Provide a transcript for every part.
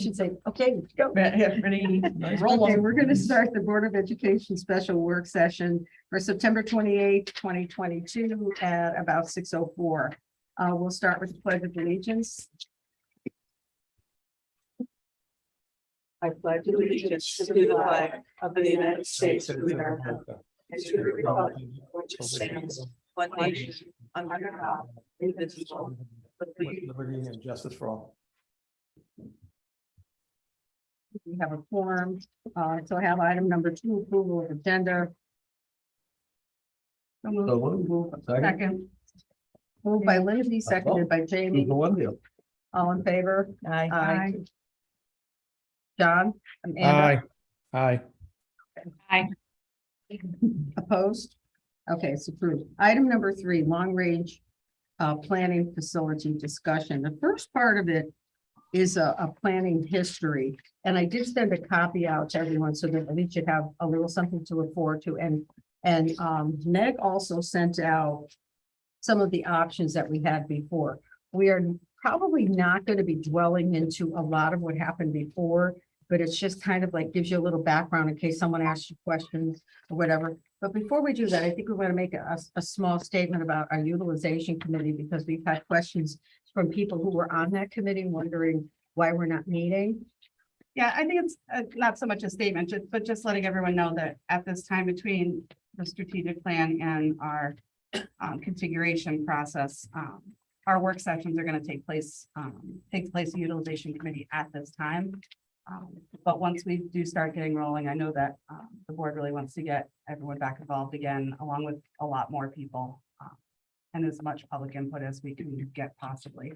Should say, okay, go. Ready, roll Okay, on. we're going to start the Board of Education special work session for September 28th, 2022 at about 6:04. We'll start with the Pledge of Allegiance. I pledge allegiance to the flag of the United States of America and to the republic which stands one nation under God, indivisible, with Liberty and justice for all. We have a quorum, so I have item number 2, approval of agenda. So moved. Second. Moved by Lindsay, seconded by Jamie. All in favor? Aye. John? Amanda? Aye. Opposed? Okay, it's approved. Item number 3, long range planning facility discussion. The first part of it is a planning history. And I did send a copy out to everyone so that at least you have a little something to look forward to. And Meg also sent out some of the options that we had before. We are probably not going to be dwelling into a lot of what happened before, but it's just kind of like gives you a little background in case someone asks you questions or whatever. But before we do that, I think we're going to make a small statement about our utilization committee, because we've had questions from people who were on that committee wondering why we're not meeting. Yeah, I think it's not so much a statement, but just letting everyone know that at this time between the strategic plan and our configuration process, our work sessions are going to take place in utilization committee at this time. But once we do start getting rolling, I know that the board really wants to get everyone back involved again, along with a lot more people. And as much public input as we can get possibly.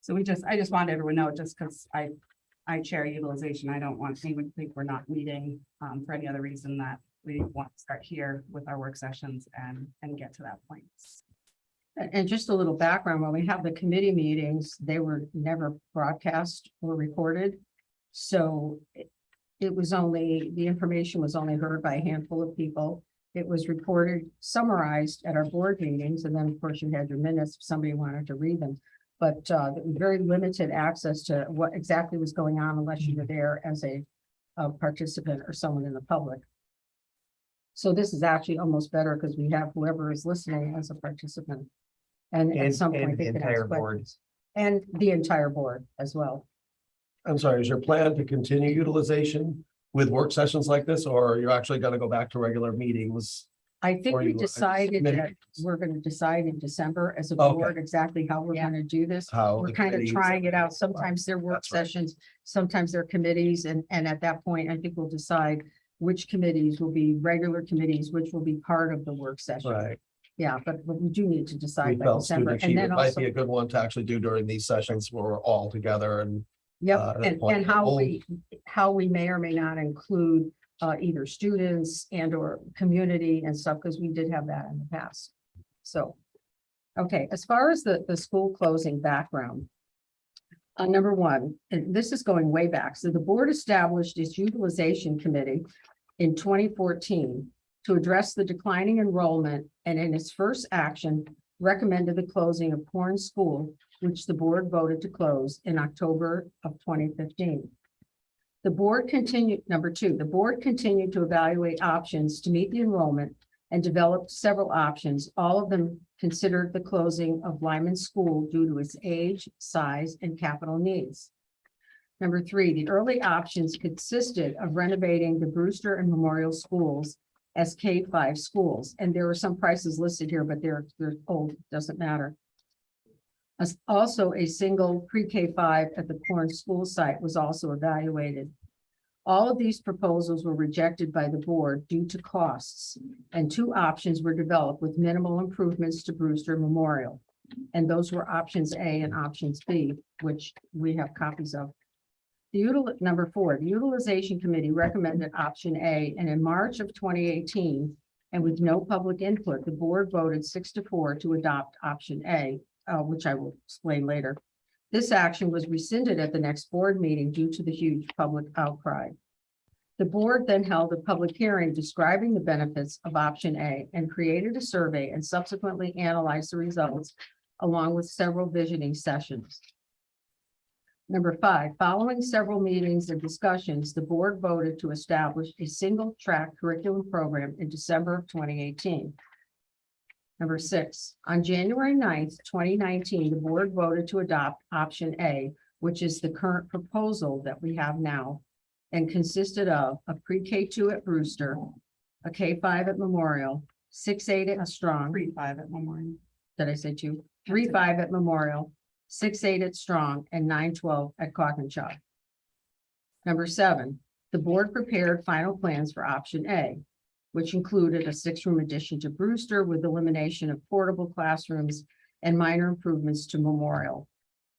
So I just wanted everyone to know, just because I chair utilization, I don't want anyone to think we're not meeting for any other reason, that we want to start here with our work sessions and get to that point. And just a little background, when we have the committee meetings, they were never broadcast or recorded. So it was only, the information was only heard by a handful of people. It was reported, summarized at our board meetings, and then of course you had your minutes if somebody wanted to read them. But very limited access to what exactly was going on unless you were there as a participant or someone in the public. So this is actually almost better because we have whoever is listening as a participant. And at some point they can ask questions. And the entire board as well. I'm sorry, is your plan to continue utilization with work sessions like this, or you're actually going to go back to regular meetings? I think Or we you- decided that committees. we're going to decide in December as a Okay. board exactly how we're Yeah. going to do this. How We're the kind of committees- trying it out. Sometimes they're work That's right. sessions, sometimes they're committees, and at that point, I think we'll decide which committees will be regular committees, which will be part of the work session. Right. Yeah, but we do need to We decide by felt December. student And achievement then might also, be a good one to actually do during these sessions where we're all together and. yep, at that and point, how we may or may not include either students and or community and stuff, because we did have that in the past. So, okay, as far as the school closing background. Number 1, and this is going way back. So the board established its utilization committee in 2014 to address the declining enrollment, and in its first action recommended the closing of Corn School, which the board voted to close in October of 2015. The board continued, number 2, the board continued to evaluate options to meet the enrollment and developed several options. All of them considered the closing of Lyman School due to its age, size, and capital needs. Number 3, the early options consisted of renovating the Brewster and Memorial schools as K-5 schools. And there were some prices listed here, but they're old, doesn't matter. Also, a single pre-K-5 at the Corn School site was also evaluated. All of these proposals were rejected by the board due to costs, and 2 options were developed with minimal improvements to Brewster Memorial. And those were options A and options B, which we have copies of. Number 4, the utilization committee recommended option A, and in March of 2018, and with no public input, the board voted 6-4 to adopt option A, which I will explain later. This action was rescinded at the next board meeting due to the huge public outcry. The board then held a public hearing describing the benefits of option A and created a survey and subsequently analyzed the results along with several visioning sessions. Number 5, following several meetings and discussions, the board voted to establish a single track curriculum program in December of 2018. Number 6, on January 9th, 2019, the board voted to adopt option A, which is the current proposal that we have now, and consisted of a pre-K2 at Brewster, a K5 at Memorial, 6-8 at Strong. 3-5 at Memorial. Did I say 2? 3-5 at Memorial, 6-8 at Strong, and 9-12 at Quackenshop. Number 7, the board prepared final plans for option A, which included a 6-room addition to Brewster with elimination of portable classrooms and minor improvements to Memorial.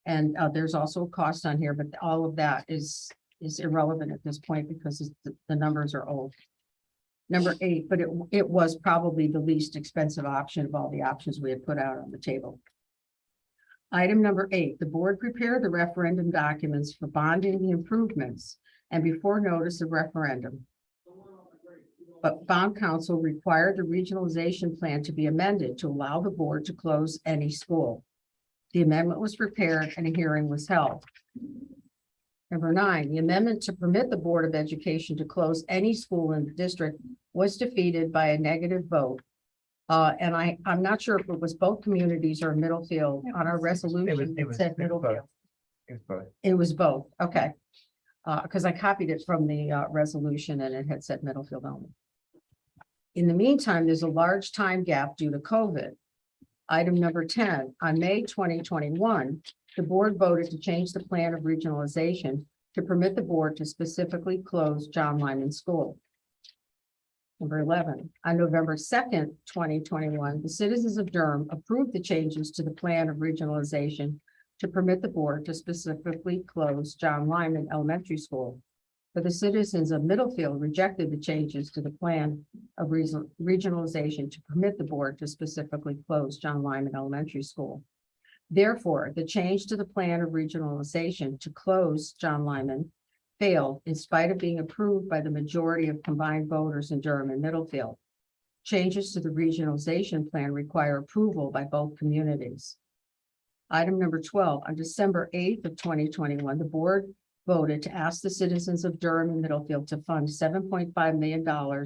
And there's also a cost on here, but all of that is irrelevant at this point because the numbers are old. Number 8, but it was probably the least expensive option of all the options we had put out on the table. Item number 8, the board prepared the referendum documents for bonding the improvements and before notice of referendum. But bond council required the regionalization plan to be amended to allow the board to close any school. The amendment was prepared and a hearing was held. Number 9, the amendment to permit the Board of Education to close any school in the district was defeated by a negative vote. And I'm not sure if it was both communities or Middlefield on our resolution. It said Middlefield. It was both. Okay. Because I copied it from the resolution and it had said Middlefield only. In the meantime, there's a large time gap due to COVID. Item number 10, on May 2021, the board voted to change the plan of regionalization to permit the board to specifically close John Lyman School. Number 11, on November 2nd, 2021, the citizens of Durham approved the changes to the plan of regionalization to permit the board to specifically close John Lyman Elementary School. But the citizens of Middlefield rejected the changes to the plan of regionalization to permit the board to specifically close John Lyman Elementary School. Therefore, the change to the plan of regionalization to close John Lyman failed in spite of being approved by the majority of combined voters in Durham and Middlefield. Changes to the regionalization plan require approval by both communities. Item number 12, on December 8th of 2021, the board voted to ask the citizens of Durham and Middlefield to fund $7.5 million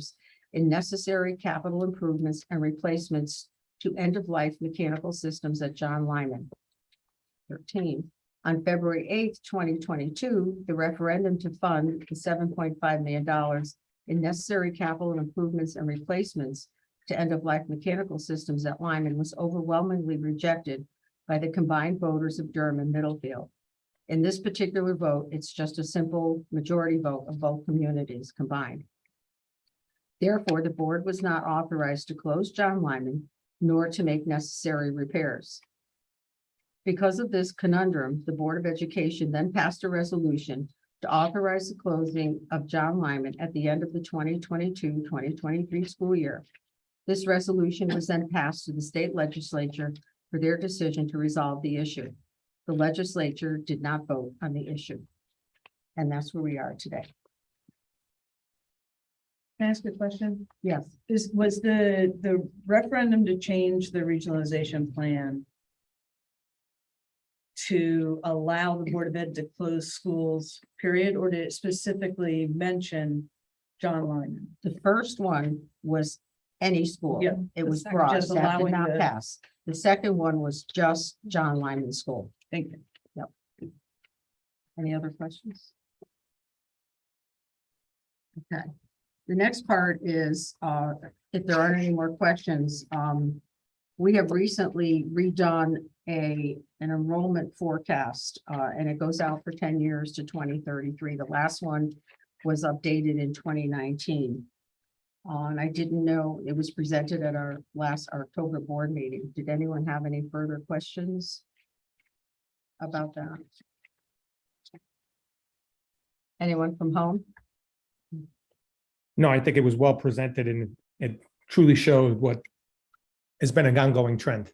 in necessary capital improvements and replacements to end-of-life mechanical systems at John Lyman. 13, on February 8th, 2022, the referendum to fund the $7.5 million in necessary capital improvements and replacements to end-of-life mechanical systems at Lyman was overwhelmingly rejected by the combined voters of Durham and Middlefield. In this particular vote, it's just a simple majority vote of both communities combined. Therefore, the board was not authorized to close John Lyman, nor to make necessary repairs. Because of this conundrum, the Board of Education then passed a resolution to authorize the closing of John Lyman at the end of the 2022-2023 school year. This resolution was then passed to the state legislature for their decision to resolve the issue. The legislature did not vote on the issue. And that's where we are today. Can I ask a question? Yes, Was the referendum to change the regionalization plan to allow the Board of Ed to close schools, period, or did it specifically mention John Lyman? the first one was any school. Yeah, It the was second- broad, just that did allowing not the- pass. The second one was just John Lyman School. Thank you. Any other questions? Okay, the next part is, if there aren't any more questions, we have recently redone an enrollment forecast, and it goes out for 10 years to 2033. The last one was updated in 2019. And I didn't know it was presented at our last October board meeting. Did anyone have any further questions about that? Anyone from home? No, I think it was well presented and it truly showed what has been an ongoing trend.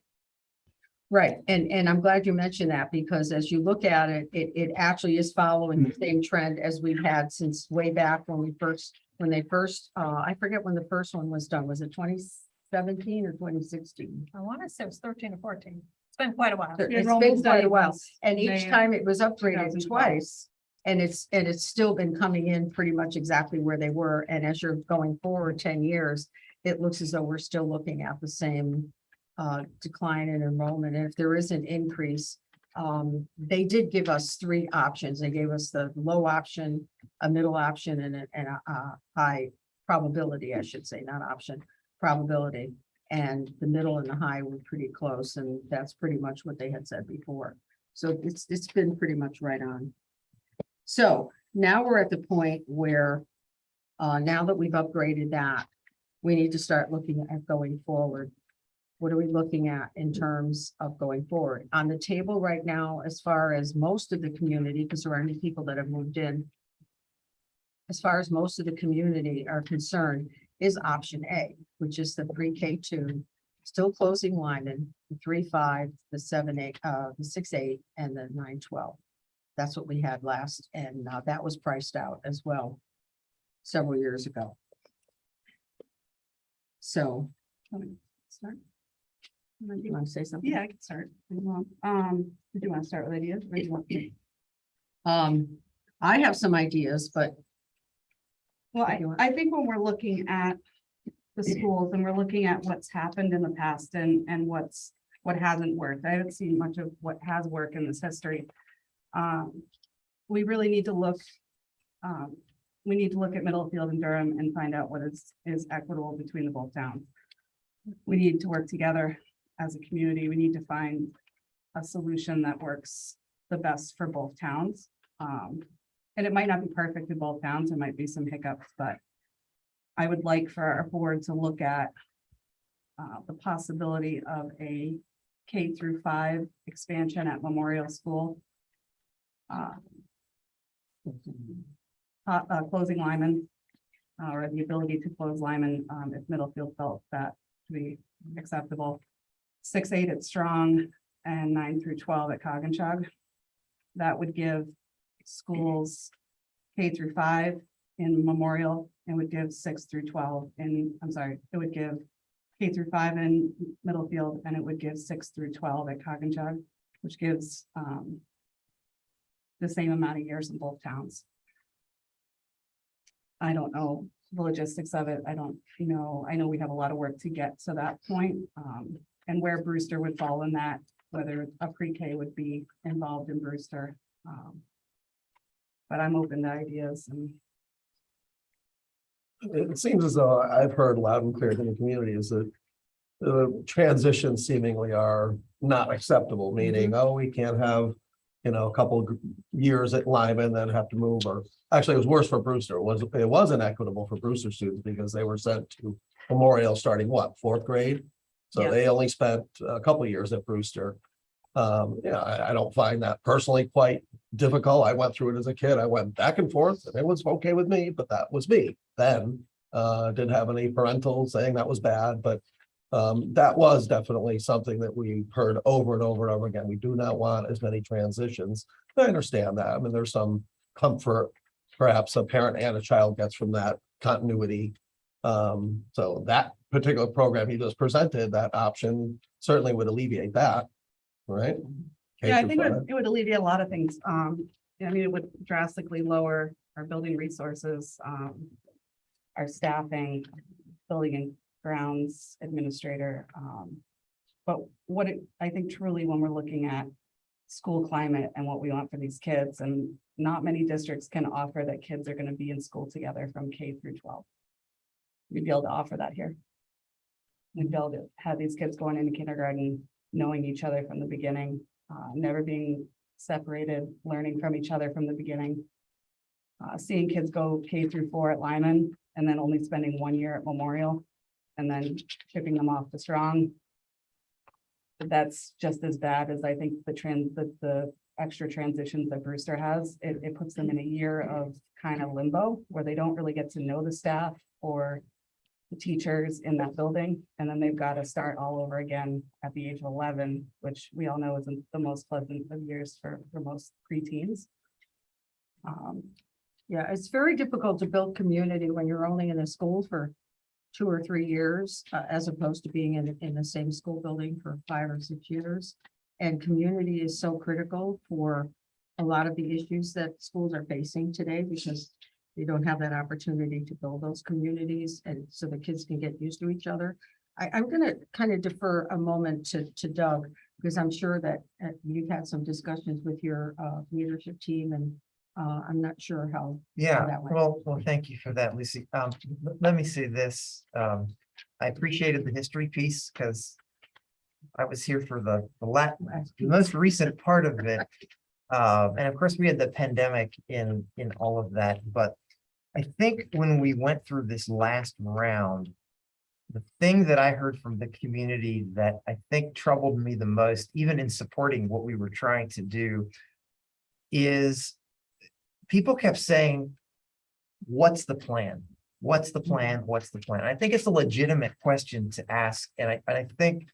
Right, and I'm glad you mentioned that because as you look at it, it actually is following the same trend as we've had since way back when they first, I forget when the first one was done. Was it 2017 or 2016? I want to say it was 13 or 14. It's been quite a while. It's been Enrollment quite study a while, was and each May of time it was upgraded 2012. twice. And it's still been coming in pretty much exactly where they were, and as you're going forward 10 years, it looks as though we're still looking at the same decline in enrollment, and if there is an increase, they did give us 3 options. They gave us the low option, a middle option, and a high probability, I should say, not option, probability. And the middle and the high were pretty close, and that's pretty much what they had said before. So it's been pretty much right on. So now we're at the point where, now that we've upgraded that, we need to start looking at going forward. What are we looking at in terms of going forward? On the table right now, as far as most of the community, because there are new people that have moved in, as far as most of the community are concerned, is option A, which is the pre-K2, still closing Lyman, the 3-5, the 7-8, the 6-8, and the 9-12. That's what we had last, and that was priced out as well several years ago. So, Start. you want to say something? Yeah, I can start. Did you want to start with ideas? Or do you want me- I have some ideas, but Well, If you want. I think when we're looking at the schools and we're looking at what's happened in the past and what hasn't worked, I haven't seen much of what has worked in this history. We really need to look, we need to look at Middlefield and Durham and find out what is equitable between the both towns. We need to work together as a community. We need to find a solution that works the best for both towns. And it might not be perfect in both towns. There might be some hiccups, but I would like for our board to look at the possibility of a K-5 expansion at Memorial School. Closing Lyman, or the ability to close Lyman, if Middlefield felt that to be acceptable. 6-8 at Strong and 9-12 at Coggins. That would give schools K-5 in Memorial, and would give 6-12 in, I'm sorry, it would give K-5 in Middlefield, and it would give 6-12 at Coggins, which gives the same amount of years in both towns. I don't know the logistics of it. I don't know. I know we have a lot of work to get to that point, and where Brewster would fall in that, whether a pre-K would be involved in Brewster. But I'm open to ideas, and It seems as though I've heard loud and clear from the community is that the transitions seemingly are not acceptable, meaning, oh, we can't have, a couple years at Lyman, then have to move, or actually it was worse for Brewster. It wasn't equitable for Brewster students because they were sent to Memorial starting what, 4th grade? So Yes. they only spent a couple of years at Brewster. I don't find that personally quite difficult. I went through it as a kid. I went back and forth and it was okay with me, but that was me then. Didn't have any parental saying that was bad, but that was definitely something that we heard over and over and over again. We do not want as many transitions. I understand that. I mean, there's some comfort perhaps a parent and a child gets from that continuity. So that particular program you just presented, that option certainly would alleviate that, right? yeah, I K think through 5. it would alleviate a lot of things. I mean, it would drastically lower our building resources, our staffing, building and grounds administrator. But I think truly when we're looking at school climate and what we want for these kids, and not many districts can offer that kids are going to be in school together from K-12. We'd be able to offer that here. We'd be able to have these kids going into kindergarten, knowing each other from the beginning, never being separated, learning from each other from the beginning. Seeing kids go K-4 at Lyman and then only spending 1 year at Memorial and then shipping them off to Strong. That's just as bad as I think the extra transitions that Brewster has. It puts them in a year of kind of limbo where they don't really get to know the staff or the teachers in that building. And then they've got to start all over again at the age of 11, which we all know isn't the most pleasant of years for most preteens. yeah, it's very difficult to build community when you're only in a school for 2 or 3 years, as opposed to being in the same school building for 5 or 6 years. And community is so critical for a lot of the issues that schools are facing today because they don't have that opportunity to build those communities and so the kids can get used to each other. I'm gonna kind of defer a moment to Doug, because I'm sure that you've had some discussions with your leadership team and I'm not sure how. Yeah, that went. well, thank you for that, Lucy. Let me say this. I appreciated the history piece because I was here for the most recent part of it. And of course, we had the pandemic in all of that, but I think when we went through this last round, the thing that I heard from the community that I think troubled me the most, even in supporting what we were trying to do, is people kept saying, what's the plan? What's the plan? What's the plan? I think it's a legitimate question to ask. And I think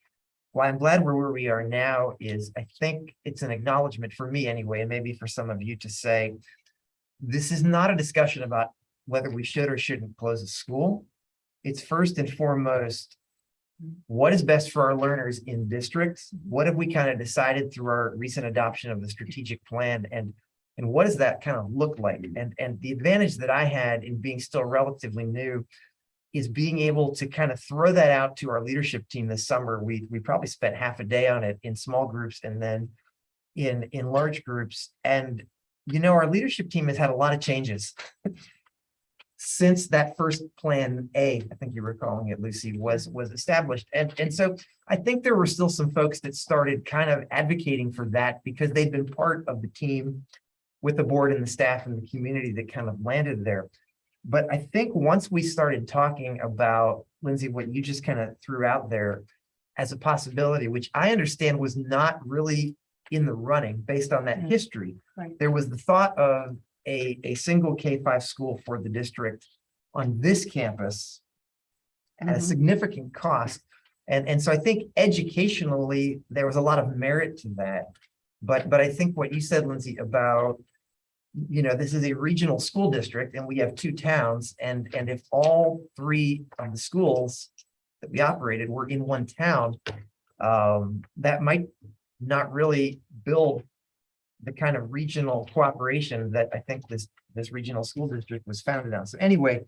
why I'm glad we're where we are now is I think it's an acknowledgement for me anyway, and maybe for some of you to say, this is not a discussion about whether we should or shouldn't close a school. It's first and foremost, what is best for our learners in districts? What have we kind of decided through our recent adoption of the strategic plan? And what does that kind of look like? And the advantage that I had in being still relatively new is being able to kind of throw that out to our leadership team this summer. We probably spent half a day on it in small groups and then in large groups. And, you know, our leadership team has had a lot of changes since that first plan A, I think you were calling it, Lucy, was established. And so I think there were still some folks that started kind of advocating for that because they'd been part of the team with the board and the staff and the community that kind of landed there. But I think once we started talking about, Lindsay, what you just kind of threw out there as a possibility, which I understand was not really in the running based on that history. Right. There was the thought of a single K-5 school for the district on this campus at a Mhm. significant cost. And so I think educationally, there was a lot of merit to that. But I think what you said, Lindsay, about, you know, this is a regional school district and we have 2 towns. And if all 3 of the schools that we operated were in one town, that might not really build the kind of regional cooperation that I think this regional school district was founded on. So anyway,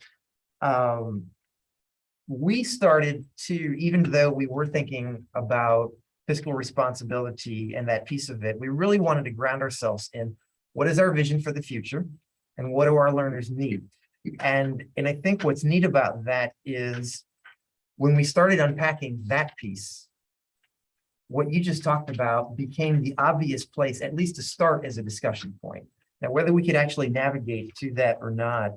we started to, even though we were thinking about fiscal responsibility and that piece of it, we really wanted to ground ourselves in what is our vision for the future and what do our learners need? And I think what's neat about that is when we started unpacking that piece, what you just talked about became the obvious place, at least to start as a discussion point. Now, whether we could actually navigate to that or not,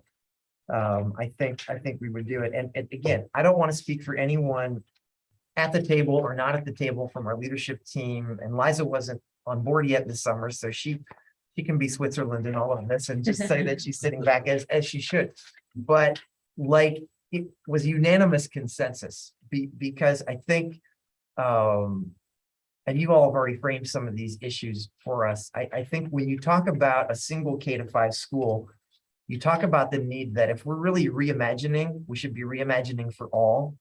I think we would do it. And again, I don't want to speak for anyone at the table or not at the table from our leadership team. And Liza wasn't on board yet this summer, so she can be Switzerland in all of this and just say that she's sitting back as she should. But like, it was unanimous consensus because I think, and you all have already framed some of these issues for us. I think when you talk about a single K-5 school, you talk about the need that if we're really reimagining, we should be reimagining for all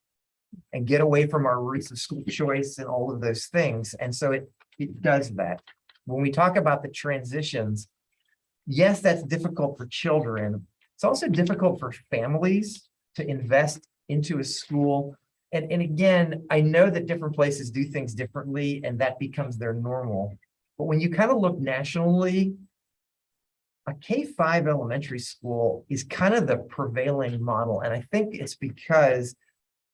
and get away from our roots of school choice and all of those things. And so it does that. When we talk about the transitions, yes, that's difficult for children. It's also difficult for families to invest into a school. And again, I know that different places do things differently and that becomes their normal. But when you kind of look nationally, a K-5 elementary school is kind of the prevailing model. And I think it's because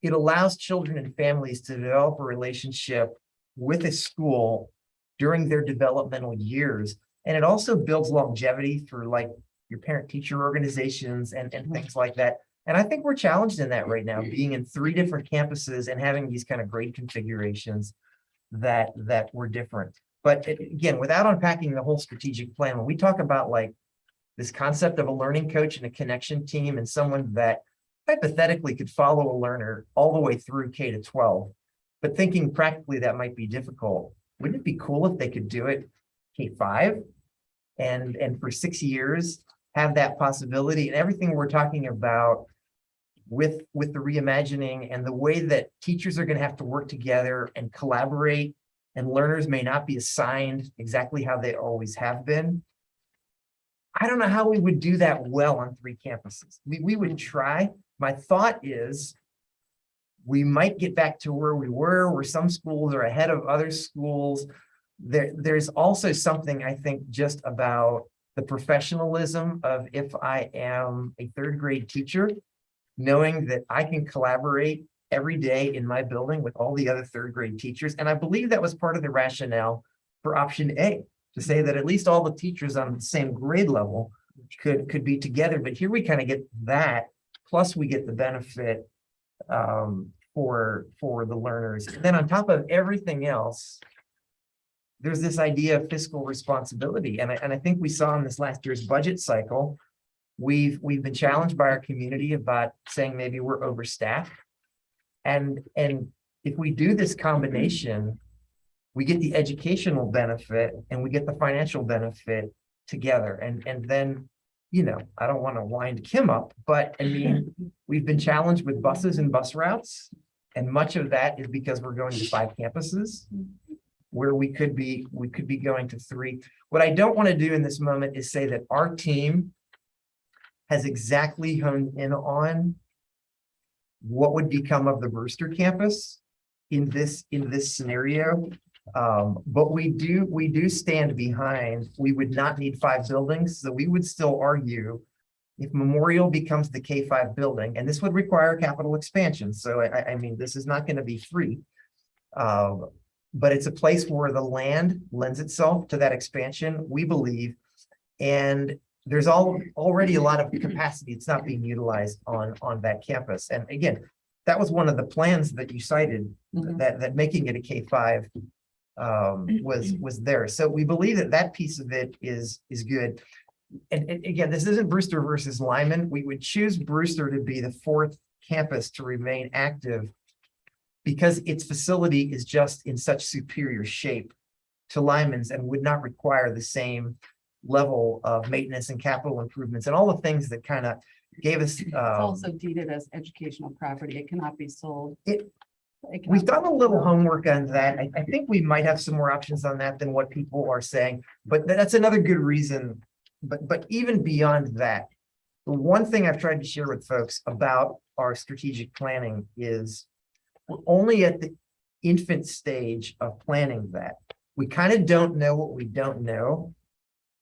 it allows children and families to develop a relationship with a school during their developmental years. And it also builds longevity through like your parent-teacher organizations and things like that. And I think we're challenged in that right now, being in 3 different campuses and having these kind of grade configurations that were different. But again, without unpacking the whole strategic plan, when we talk about like this concept of a learning coach and a connection team and someone that hypothetically could follow a learner all the way through K-12, but thinking practically that might be difficult. Wouldn't it be cool if they could do it K-5 and for 6 years have that possibility? And everything we're talking about with the reimagining and the way that teachers are going to have to work together and collaborate and learners may not be assigned exactly how they always have been. I don't know how we would do that well on 3 campuses. We would try. My thought is we might get back to where we were, where some schools are ahead of other schools. There's also something, I think, just about the professionalism of if I am a 3rd grade teacher, knowing that I can collaborate every day in my building with all the other 3rd grade teachers. And I believe that was part of the rationale for option A, to say that at least all the teachers on the same grade level could be together. But here we kind of get that, plus we get the benefit for the learners. And then on top of everything else, there's this idea of fiscal responsibility. And I think we saw in this last year's budget cycle, we've been challenged by our community about saying maybe we're overstaffed. And if we do this combination, we get the educational benefit and we get the financial benefit together. And then, you know, I don't want to wind Kim up, but I mean, we've been challenged with buses and bus routes. And much of that is because we're going to 5 campuses where we could be going to 3. What I don't want to do in this moment is say that our team has exactly honed in on what would become of the Brewster campus in this scenario. But we do stand behind, we would not need 5 buildings. So we would still argue if Memorial becomes the K-5 building, and this would require capital expansion. So I mean, this is not going to be free. But it's a place where the land lends itself to that expansion, we believe. And there's already a lot of capacity. It's not being utilized on that campus. And again, that was one of the plans that you cited, that making it a K-5 was there. So we believe that piece of it is good. And again, this isn't Brewster versus Lyman. We would choose Brewster to be the 4th campus to remain active because its facility is just in such superior shape to Lyman's and would not require the same level of maintenance and capital improvements and all the things that kind of gave us. It's also deeded as educational property. It cannot be sold. We've done a little homework on that. I think we might have some more options on that than what people are saying, but that's another good reason. But even beyond that, the one thing I've tried to share with folks about our strategic planning is we're only at the infant stage of planning that. We kind of don't know what we don't know.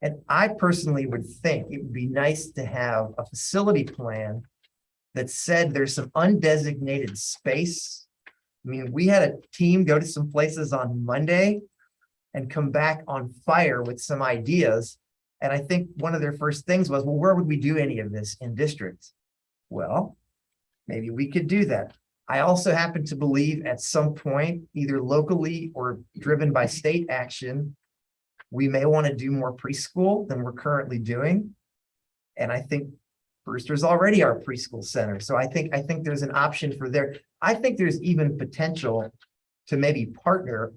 And I personally would think it would be nice to have a facility plan that said there's some undesignated space. I mean, we had a team go to some places on Monday and come back on fire with some ideas. And I think one of their first things was, well, where would we do any of this in districts? Well, maybe we could do that. I also happen to believe at some point, either locally or driven by state action, we may want to do more preschool than we're currently doing. And I think Brewster's already our preschool center. So I think there's an option for there. I think there's even potential to maybe partner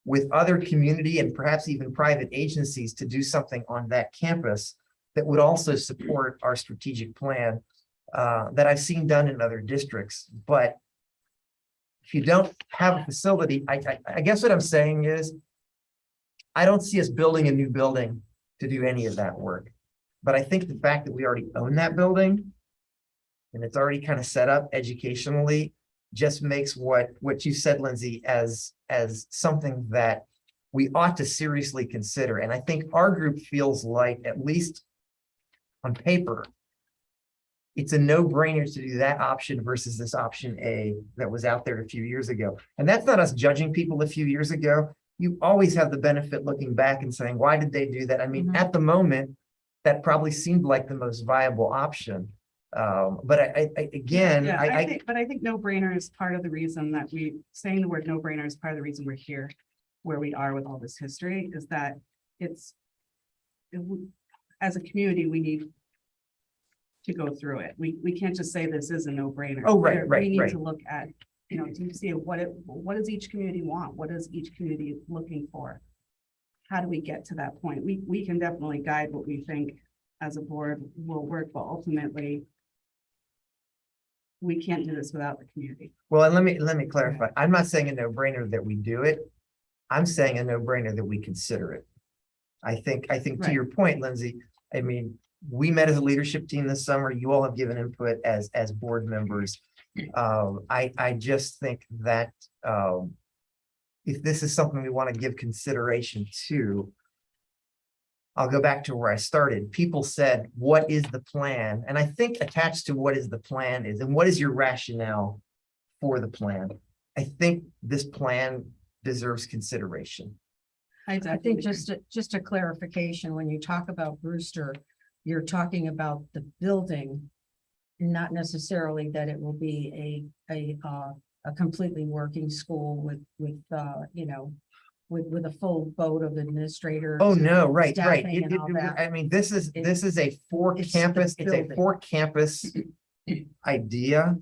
with other community and perhaps even private agencies to do something on that campus that would also support our strategic plan that I've seen done in other districts. But if you don't have a facility, I guess what I'm saying is, I don't see us building a new building to do any of that work. But I think the fact that we already own that building and it's already kind of set up educationally just makes what you said, Lindsay, as something that we ought to seriously consider. And I think our group feels like, at least on paper, it's a no-brainer to do that option versus this option A that was out there a few years ago. And that's not us judging people a few years ago. You always have the benefit looking back and saying, why did they do that? I mean, at the moment, that probably seemed like the most viable option. But I think no-brainer is part of the reason that saying the word no-brainer is part of the reason we're here, where we are with all this history, is that as a community, we need to go through it. We can't just say this is a no-brainer. Oh, right. We need to look at, to see what does each community want? What is each community looking for? How do we get to that point? We can definitely guide what we think as a board will work, but ultimately we can't do this without the community. Well, and let me clarify. I'm not saying a no-brainer that we do it. I'm saying a no-brainer that we consider it. I think to Right. your point, Lindsay, I mean, we met as a leadership team this summer. You all have given input as board members. I just think that if this is something we want to give consideration to, I'll go back to where I started. People said, what is the plan? And I think attached to what is the plan is, and what is your rationale for the plan? I think this plan deserves consideration. I think just a clarification, when you talk about Brewster, you're talking about the building, not necessarily that it will be a completely working school with you know, with a full boat of administrators. Oh, no, right. Staffing and all that. I mean, this is a It's the building. four campus idea.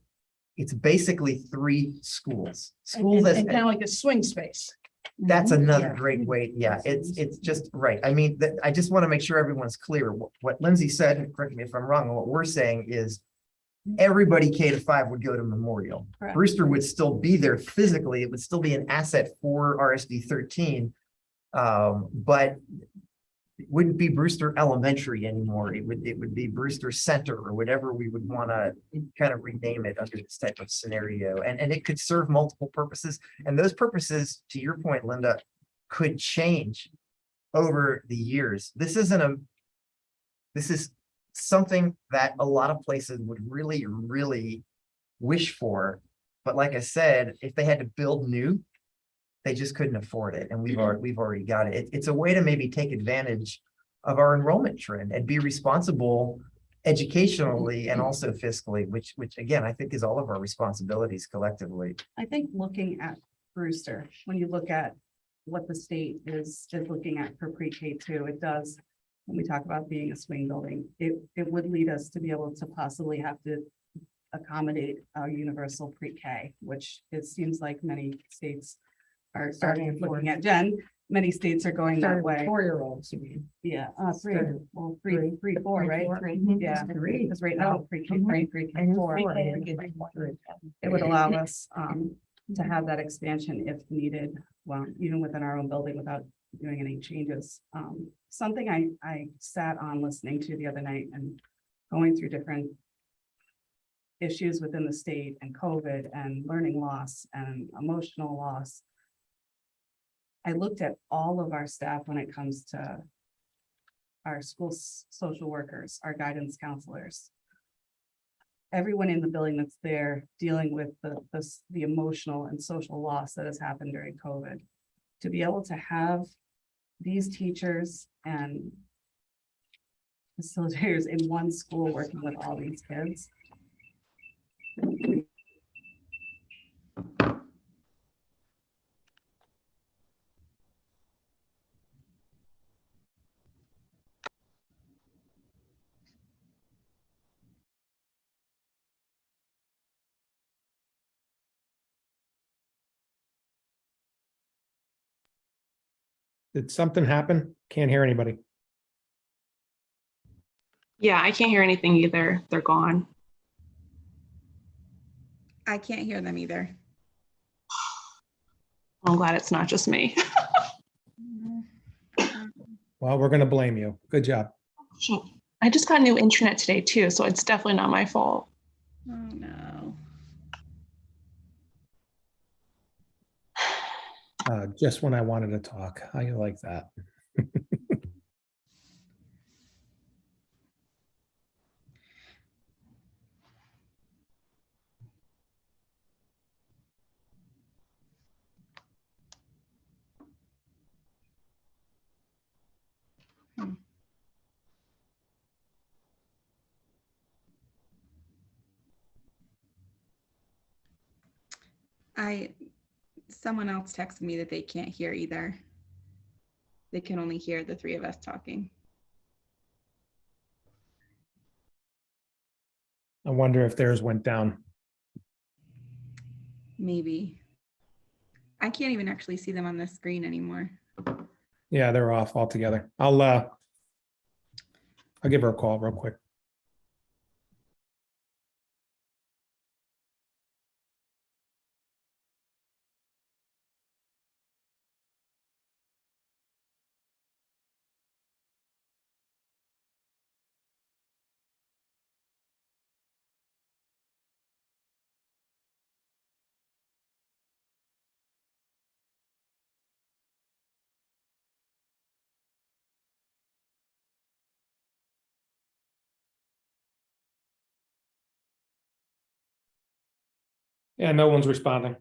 It's basically 3 schools. Schools And as, kind of like a swing space. that's Mhm. another Yeah. great way. Yeah, it's just right. I mean, I just want to make sure everyone's clear. What Lindsay said, and correct me if I'm wrong, and what we're saying is everybody K-5 would go to Memorial. Correct. Brewster would still be there physically. It would still be an asset for RSD13. But it wouldn't be Brewster Elementary anymore. It would be Brewster Center or whatever we would want to kind of rename it under this type of scenario. And it could serve multiple purposes. And those purposes, to your point, Linda, could change over the years. This is something that a lot of places would really, really wish for. But like I said, if they had to build new, they just couldn't afford it. And we've already got it. It's a way to maybe take advantage of our enrollment trend and be responsible educationally and also fiscally, which again, I think is all of our responsibilities collectively. I think looking at Brewster, when you look at what the state is looking at for pre-K two, it does, when we talk about being a swing building, it would lead us to be able to possibly have to accommodate a universal pre-K, which it seems like many states are starting looking at. Jen, many states are going that way. 4-year-olds, you mean? Yeah, three, Started well, three. three, four, right? Four. Three, Mhm. yeah, Three. because right now, Oh, pre-K mhm. three, I pre-K knew four. four. I didn't It get three. would allow us to have that expansion if needed, well, even within our own building without doing any changes. Something I sat on listening to the other night and going through different issues within the state and COVID and learning loss and emotional loss. I looked at all of our staff when it comes to our school social workers, our guidance counselors. Everyone in the building that's there dealing with the emotional and social loss that has happened during COVID. To be able to have these teachers and facilitators in one school working with all these kids. Did something happen? Can't hear anybody. Yeah, I can't hear anything either. They're gone. I can't hear them either. I'm glad it's not just me. Well, we're going to blame you. Good job. I just got new internet today too, so it's definitely not my fault. Oh, no. Just when I wanted to talk. How you like that? Someone else texted me that they can't hear either. They can only hear the 3 of us talking. I wonder if theirs went down. Maybe. I can't even actually see them on the screen anymore. Yeah, they're off altogether. I'll give her a call real quick. Yeah, no one's responding.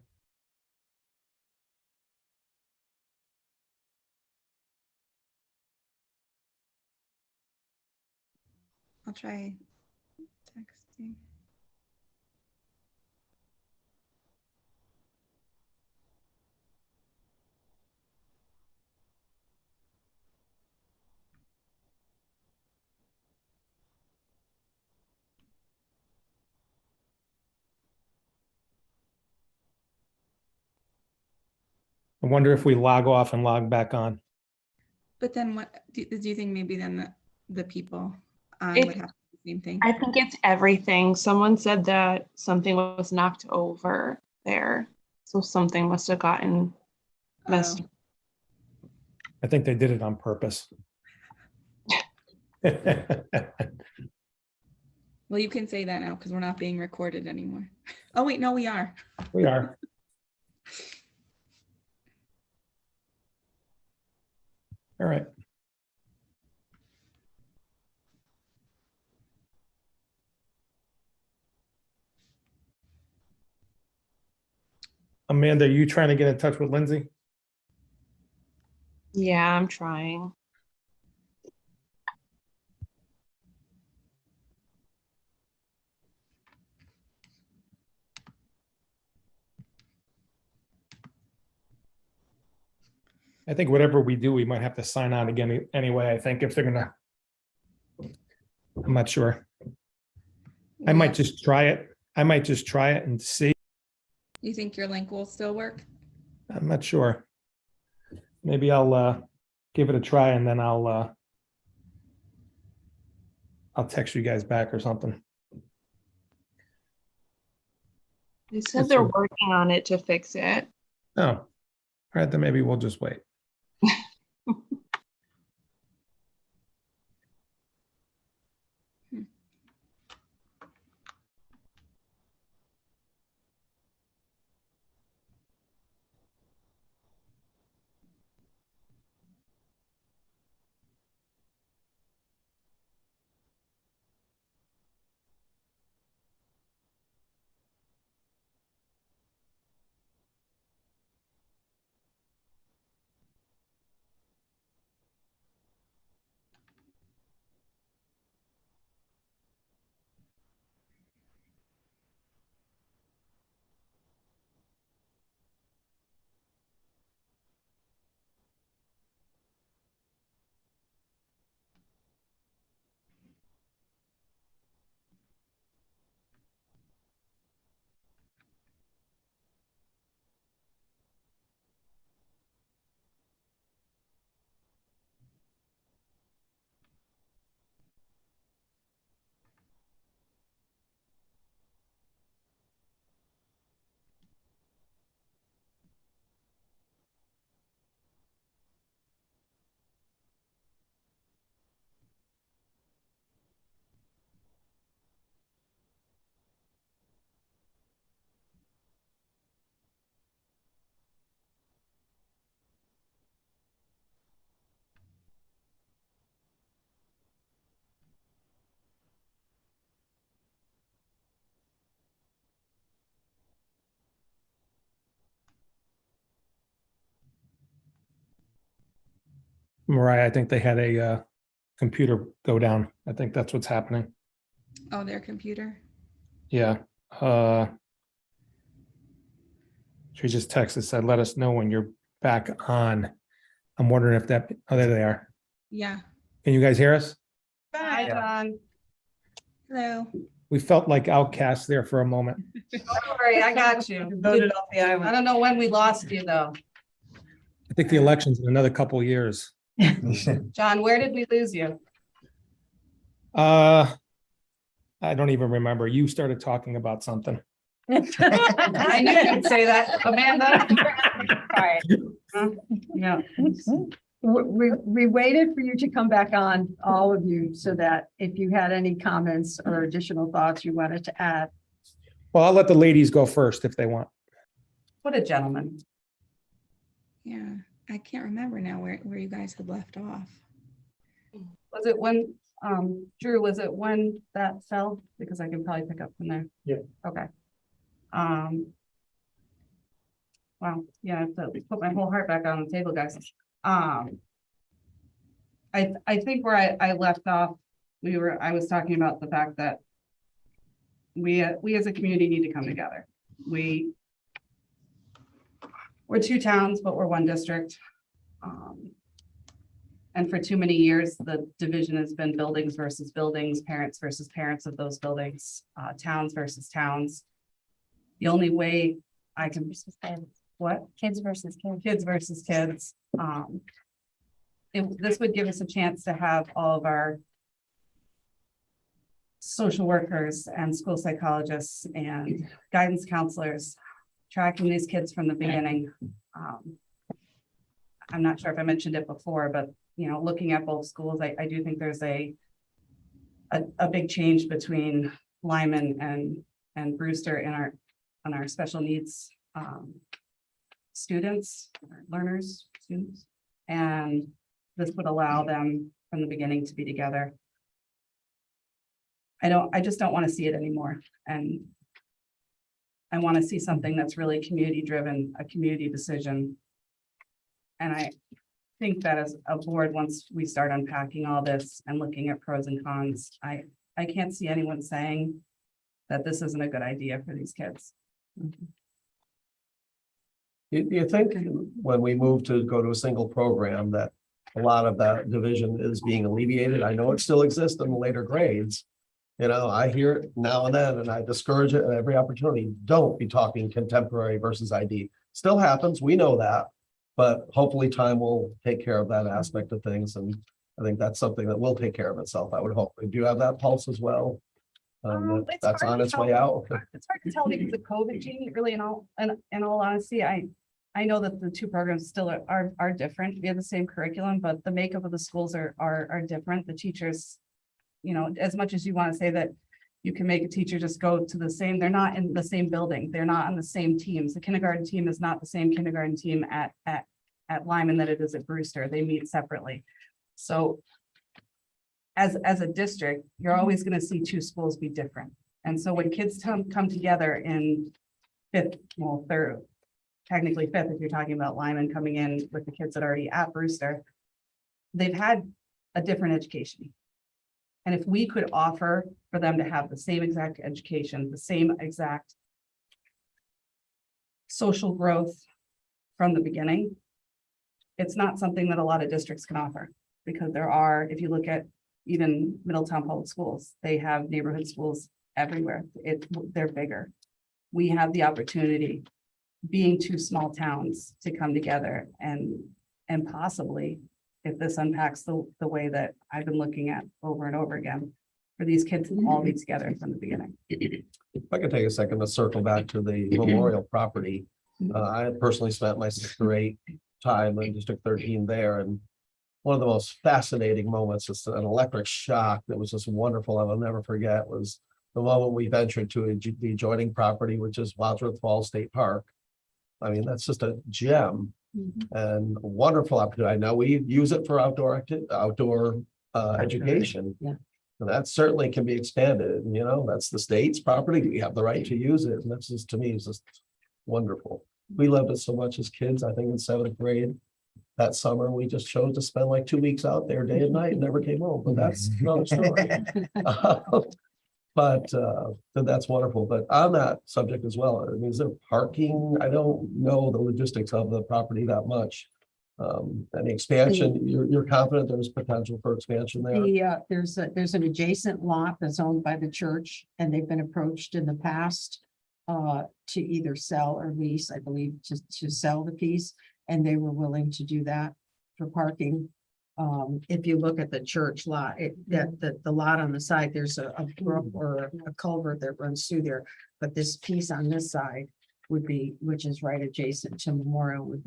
I'll try texting. I wonder if we log off and log back on. But then what, do you think maybe then the people It- would have the same thing? I think it's everything. Someone said that something was knocked over there. So something must have gotten messed. Oh, I think they did it on purpose. well, you can say that now because we're not being recorded anymore. Oh, wait, no, we are. We are. All right. Amanda, are you trying to get in touch with Lindsay? Yeah, I'm trying. I think whatever we do, we might have to sign on again anyway. I think if they're gonna, I'm not sure. I might just try it. I might just try it and see. You think your link will still work? I'm not sure. Maybe I'll give it a try and then I'll text you guys back or something. They said they're working on it to fix it. Oh, all right, then maybe we'll just wait. Mariah, I think they had a computer go down. I think that's what's happening. Oh, their computer? Yeah. She just texted, said, let us know when you're back on. I'm wondering if that, oh, there they are. Yeah. Can you guys hear us? Bye, John. Hello. We felt like outcasts there for a moment. Don't worry, I got you. Voted off the I island. don't know when we lost you, though. I think the election's in another couple of years. John, where did we lose you? I don't even remember. You started talking about something. I knew you'd say that, Amanda. Yeah. We waited for you to come back on, all of you, so that if you had any comments or additional thoughts you wanted to add. Well, I'll let the ladies go first if they want. What a gentleman. Yeah. I can't remember now where you guys had left off. Was it when, Drew, was it when that fell? Because I can probably pick up from there. Yeah. Okay. Wow, yeah, I have to put my whole heart back on the table, guys. I think where I left off, I was talking about the fact that we as a community need to come together. We're two towns, but we're one district. And for too many years, the division has been buildings versus buildings, parents versus parents of those buildings, towns versus towns. The only way I can, what? Kids versus kids. Kids versus kids. This would give us a chance to have all of our social workers and school psychologists and guidance counselors tracking these kids from the beginning. I'm not sure if I mentioned it before, but looking at both schools, I do think there's a big change between Lyman and Brewster in our special needs students, learners, students, and this would allow them from the beginning to be together. I just don't want to see it anymore. And I want to see something that's really community driven, a community decision. And I think that as a board, once we start unpacking all this and looking at pros and cons, I can't see anyone saying that this isn't a good idea for these kids. Do you think when we move to go to a single program that a lot of that division is being alleviated? I know it still exists in the later grades. I hear it now and then, and I discourage it at every opportunity. Don't be talking contemporary versus ID. Still happens, we know that, but hopefully time will take care of that aspect of things. And I think that's something that will take care of itself, I would hope. Do you have that pulse as well? It's That's hard on to its tell. way out. It's hard to tell because of COVID, Jeannie, really, in all honesty, I know that the two programs still are different. We have the same curriculum, but the makeup of the schools are different. The teachers, as much as you want to say that you can make a teacher just go to the same, they're not in the same building. They're not on the same teams. The kindergarten team is not the same kindergarten team at Lyman that it is at Brewster. They meet separately. So as a district, you're always going to see two schools be different. And so when kids come together in technically fifth, if you're talking about Lyman coming in with the kids that are already at Brewster, they've had a different education. And if we could offer for them to have the same exact education, the same exact social growth from the beginning, it's not something that a lot of districts can offer, because if you look at even Middletown Public Schools, they have neighborhood schools everywhere. They're bigger. We have the opportunity, being two small towns, to come together and possibly, if this unpacks the way that I've been looking at over and over again, for these kids to all be together from the beginning. If I could take a second to circle back to the memorial property. I personally spent my 6th grade time in District 13 there, and one of the most fascinating moments, just an electric shock that was just wonderful, I will never forget, was the moment we ventured to the adjoining property, which is Wadsworth Falls State Park. I mean, that's just a gem and a wonderful opportunity. I know we use it for outdoor education. Yeah. And that certainly can be expanded. That's the state's property. We have the right to use it. And that's just, to me, is just wonderful. We loved it so much as kids. I think in 7th grade that summer, we just chose to spend like 2 weeks out there day and night and never came home. But that's another story. But that's wonderful. But on that subject as well, I mean, is there parking? I don't know the logistics of the property that much. Any expansion, you're confident there's potential for expansion there? There's an adjacent lot that's owned by the church, and they've been approached in the past to either sell or lease, I believe, to sell the piece, and they were willing to do that for parking. If you look at the church lot, the lot on the side, there's a brook or a culvert that runs through there, but this piece on this side which is right adjacent to Memorial, would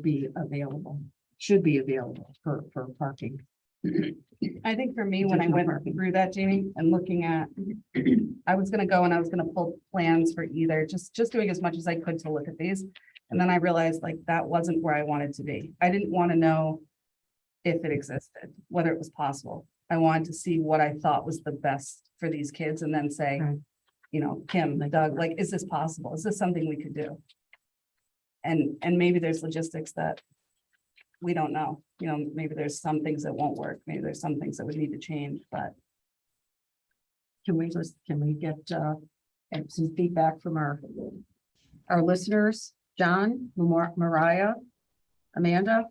be available, should be available for parking. I think for me, when I went through that, Jamie, and looking at, I was gonna go and I was gonna pull plans for either, just doing as much as I could to look at these. And then I realized that wasn't where I wanted to be. I didn't want to know if it existed, whether it was possible. I wanted to see what I thought was the best for these kids and then say, Right. Kim, Doug, is this possible? Is this something we could do? and maybe there's logistics that we don't know, you know, maybe there's some things that won't work, maybe there's some things that would need to change, but Can we get some feedback from our listeners? John, Mariah, Amanda,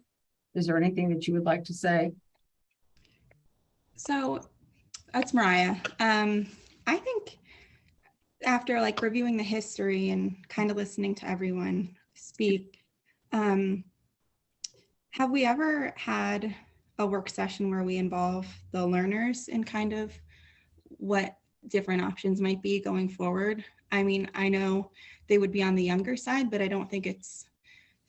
is there anything that you would like to say? So that's Mariah. I think after like reviewing the history and kind of listening to everyone speak, have we ever had a work session where we involve the learners in kind of what different options might be going forward? I mean, I know they would be on the younger side, but I don't think it's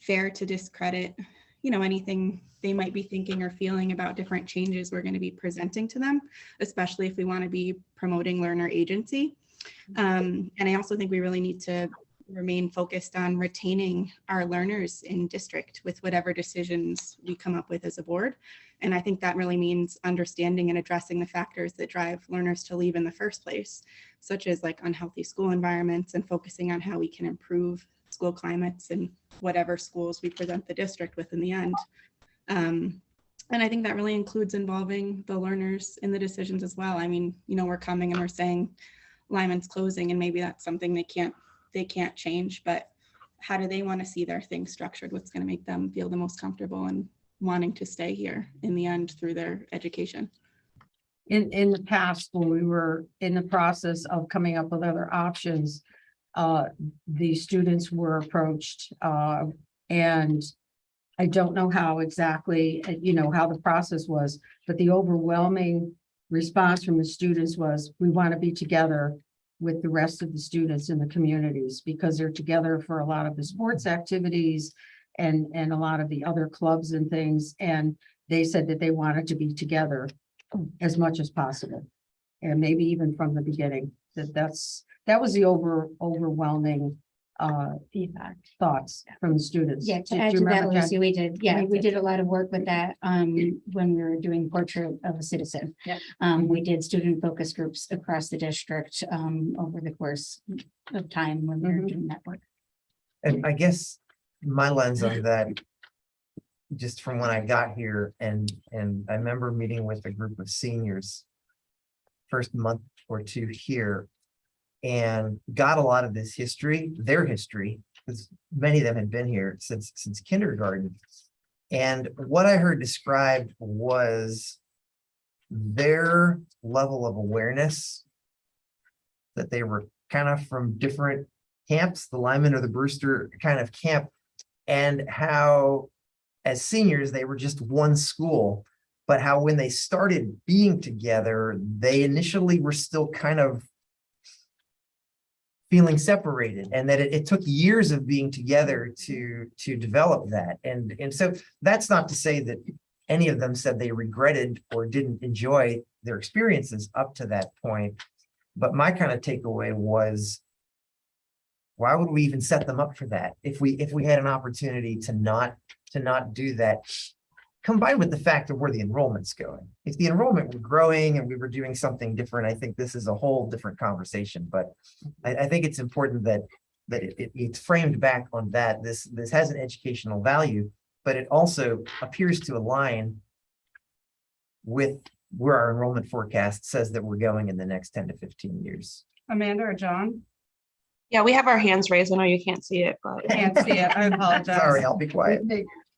fair to discredit, you know, anything they might be thinking or feeling about different changes we're going to be presenting to them, especially if we want to be promoting learner agency. And I also think we really need to remain focused on retaining our learners in district with whatever decisions we come up with as a board. And I think that really means understanding and addressing the factors that drive learners to leave in the first place, such as like unhealthy school environments, and focusing on how we can improve school climates and whatever schools we present the district with in the end. And I think that really includes involving the learners in the decisions as well. I mean, you know, we're coming and we're saying Lyman's closing, and maybe that's something they can't change, but how do they want to see their things structured? What's going to make them feel the most comfortable and wanting to stay here in the end through their education? In the past, when we were in the process of coming up with other options, the students were approached, and I don't know how exactly, you know, how the process was, but the overwhelming response from the students was, we want to be together with the rest of the students in the communities, because they're together for a lot of the sports activities and a lot of the other clubs and things. And they said that they wanted to be together as much as possible. And maybe even from the beginning, that was the overwhelming feedback. thoughts from the students. Yeah, Do to you add to that, remember, Jen? Lucy, we did a lot of work with that when we were doing Portrait of a Citizen. Yep. We did student focus groups across the district over the course of time when we were doing that work. And I guess my lens on that, just from when I got here, and I remember meeting with a group of seniors first month or two here, and got a lot of this history, their history, because many of them had been here since kindergarten. And what I heard described was their level of awareness that they were kind of from different camps, the Lyman or the Brewster kind of camp, and how as seniors, they were just one school, but how when they started being together, they initially were still kind of feeling separated, and that it took years of being together to develop that. And so that's not to say that any of them said they regretted or didn't enjoy their experiences up to that point. But my kind of takeaway was, why would we even set them up for that if we had an opportunity to not do that, combined with the fact of where the enrollment's going? If the enrollment were growing and we were doing something different, I think this is a whole different conversation. But I think it's important that it's framed back on that. This has an educational value, but it also appears to align with where our enrollment forecast says that we're going in the next 10 to 15 years. Amanda or John? Yeah, we have our hands raised. I know you can't see it, but Can't see it, I apologize. Sorry, I'll be quiet.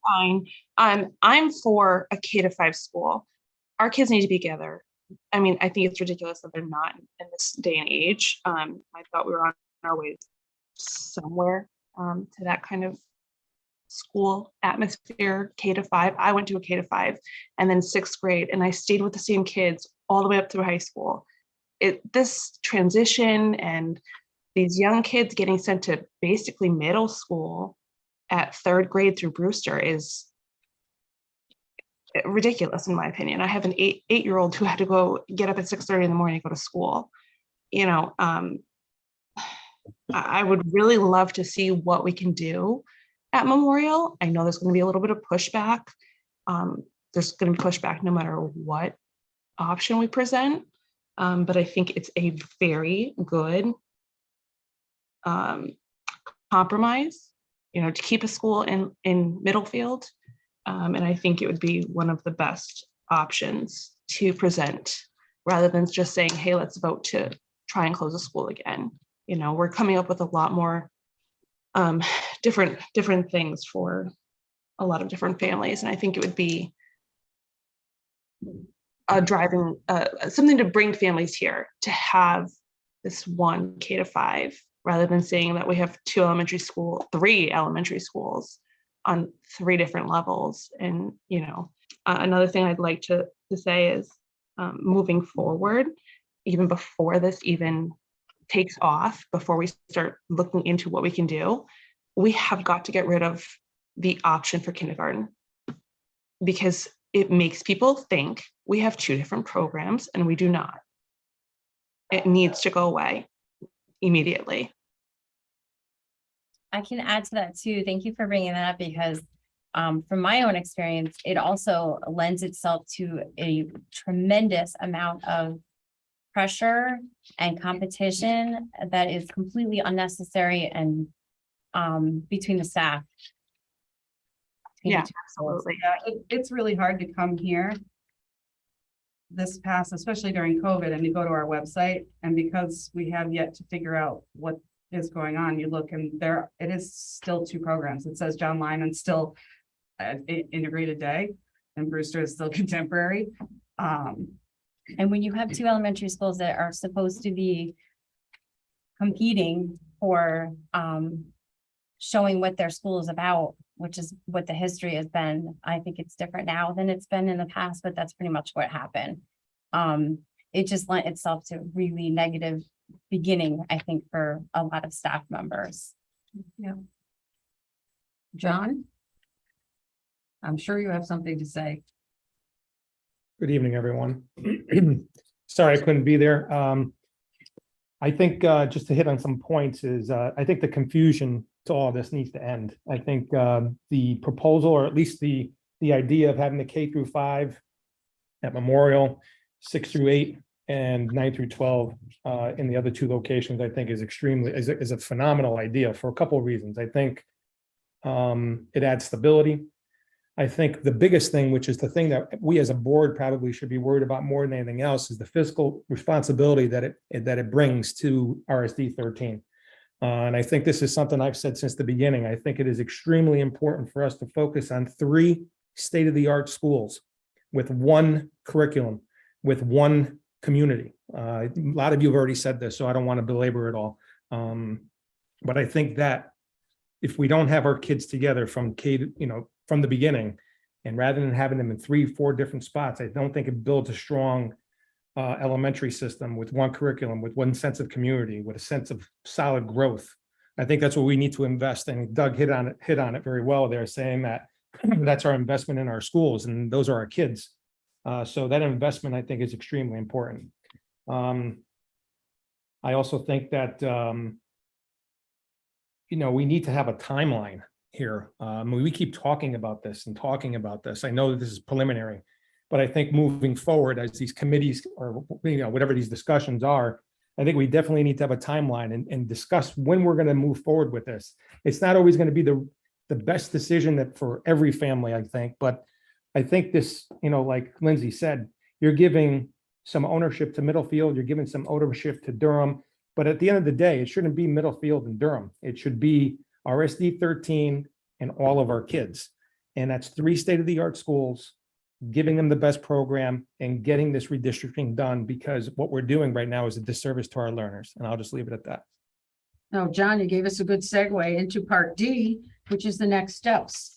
fine. I'm for a K-5 school. Our kids need to be together. I mean, I think it's ridiculous that they're not in this day and age. I thought we were on our way somewhere to that kind of school atmosphere, K-5. I went to a K-5 and then 6th grade, and I stayed with the same kids all the way up through high school. This transition and these young kids getting sent to basically middle school at 3rd grade through Brewster is ridiculous, in my opinion. I have an 8-year-old who had to go get up at 6:30 in the morning to go to school. You know, I would really love to see what we can do at Memorial. I know there's going to be a little bit of pushback. There's going to be pushback no matter what option we present. But I think it's a very good compromise to keep a school in Middlefield. And I think it would be one of the best options to present rather than just saying, hey, let's vote to try and close a school again. We're coming up with a lot more different things for a lot of different families. And I think it would be driving something to bring families here to have this one K-5 rather than saying that we have 3 elementary schools on 3 different levels. And, another thing I'd like to say is moving forward, even before this even takes off, before we start looking into what we can do, we have got to get rid of the option for kindergarten because it makes people think we have 2 different programs and we do not. It needs to go away immediately. I can add to that too. Thank you for bringing that up because from my own experience, it also lends itself to a tremendous amount of pressure and competition that is completely unnecessary and between the staff. Yeah, absolutely. Yeah, it's really hard to come here this past, especially during COVID, and you go to our website, and because we have yet to figure out what is going on, you look and there, it is still 2 programs. It says John Lyman's still integrated day and Brewster is still contemporary. And when you have 2 elementary schools that are supposed to be competing for showing what their school is about, which is what the history has been, I think it's different now than it's been in the past, but that's pretty much what happened. It just lent itself to a really negative beginning, I think, for a lot of staff members. Yeah. John? I'm sure you have something to say. Good evening, everyone. Sorry I couldn't be there. I think just to hit on some points is I think the confusion to all this needs to end. I think the proposal, or at least the idea of having the K-5 at Memorial, 6 through 8, and 9 through 12 in the other 2 locations, I think is a phenomenal idea for a couple of reasons. I think it adds stability. I think the biggest thing, which is the thing that we as a board probably should be worried about more than anything else, is the fiscal responsibility that it brings to RSD13. And I think this is something I've said since the beginning. I think it is extremely important for us to focus on 3 state-of-the-art schools with 1 curriculum, with 1 community. A lot of you have already said this, so I don't want to belabor it all. But I think that if we don't have our kids together from from the beginning, and rather than having them in 3, 4 different spots, I don't think it builds a strong elementary system with 1 curriculum, with 1 sense of community, with a sense of solid growth. I think that's what we need to invest in. Doug hit on it very well there, saying that that's our investment in our schools, and those are our kids. So that investment, I think, is extremely important. I also think that we need to have a timeline here. We keep talking about this and talking about this. I know that this is preliminary, but I think moving forward as these committees or whatever these discussions are, I think we definitely need to have a timeline and discuss when we're going to move forward with this. It's not always going to be the best decision that for every family, I think, but I think this, like Lindsay said, you're giving some ownership to Middlefield, you're giving some ownership to Durham, but at the end of the day, it shouldn't be Middlefield and Durham. It should be RSD13 and all of our kids. And that's 3 state-of-the-art schools, giving them the best program and getting this redistricting done, because what we're doing right now is a disservice to our learners. And I'll just leave it at that. Now, John, you gave us a good segue into part D, which is the next steps.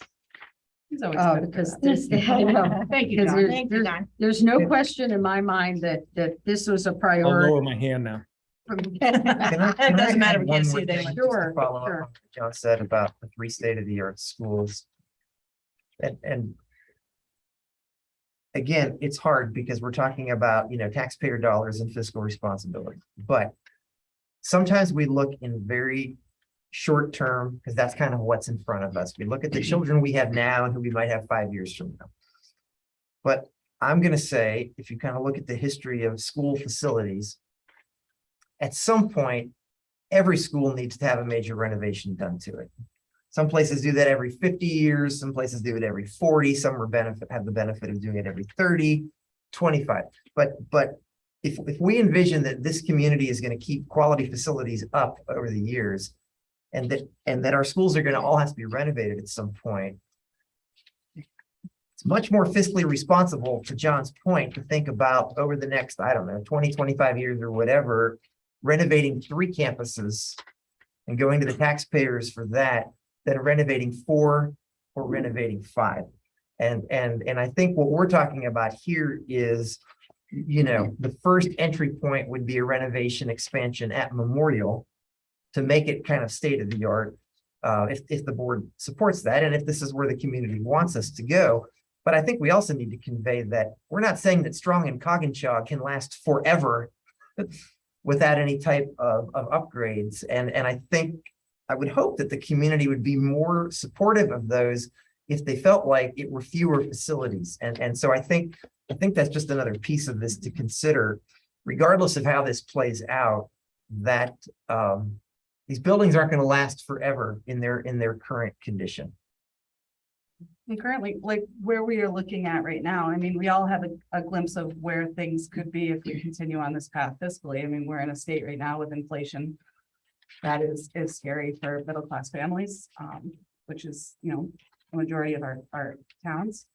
It's always good. Because this, I know, Thank you, because John. there's no question in my mind that this was a I'll priority. lower my hand now. Can I doesn't matter, add we one can't more see it thing anyway. just to Sure, follow up on sure. what John said about the 3 state-of-the-art schools. And again, it's hard because we're talking about, taxpayer dollars and fiscal responsibility, but sometimes we look in very short term, because that's kind of what's in front of us. We look at the children we have now and who we might have 5 years from now. But I'm going to say, if you kind of look at the history of school facilities, at some point, every school needs to have a major renovation done to it. Some places do that every 50 years, some places do it every 40, some have the benefit of doing it every 30, 25. But if we envision that this community is going to keep quality facilities up over the years, and that our schools are going to all have to be renovated at some point, it's much more fiscally responsible, to John's point, to think about over the next, I don't know, 20, 25 years or whatever, renovating 3 campuses and going to the taxpayers for that, than renovating 4 or renovating 5. And I think what we're talking about here is, you know, the first entry point would be a renovation expansion at Memorial to make it kind of state of the art, if the board supports that, and if this is where the community wants us to go. But I think we also need to convey that we're not saying that Strong and Coggins can last forever without any type of upgrades. And I would hope that the community would be more supportive of those if they felt like it were fewer facilities. And so I think that's just another piece of this to consider, regardless of how this plays out, that these buildings aren't going to last forever in their current condition. And currently, like where we are looking at right now, I mean, we all have a glimpse of where things could be if we continue on this path fiscally. I mean, we're in a state right now with inflation that is scary for middle class families, which is, you know, the majority of our towns.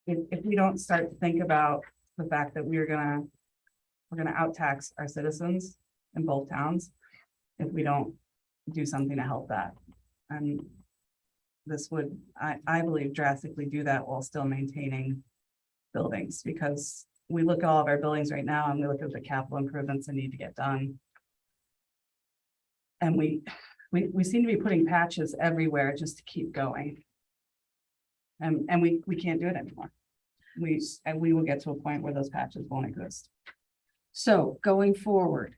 If we don't start to think about the fact that we're gonna outtax our citizens in both towns, if we don't do something to help that, and this would, I believe, drastically do that while still maintaining buildings, because we look at all of our buildings right now and we look at the capital improvements that need to get done. And we seem to be putting patches everywhere just to keep going. And we can't do it anymore. We will get to a point where those patches won't exist. So going forward,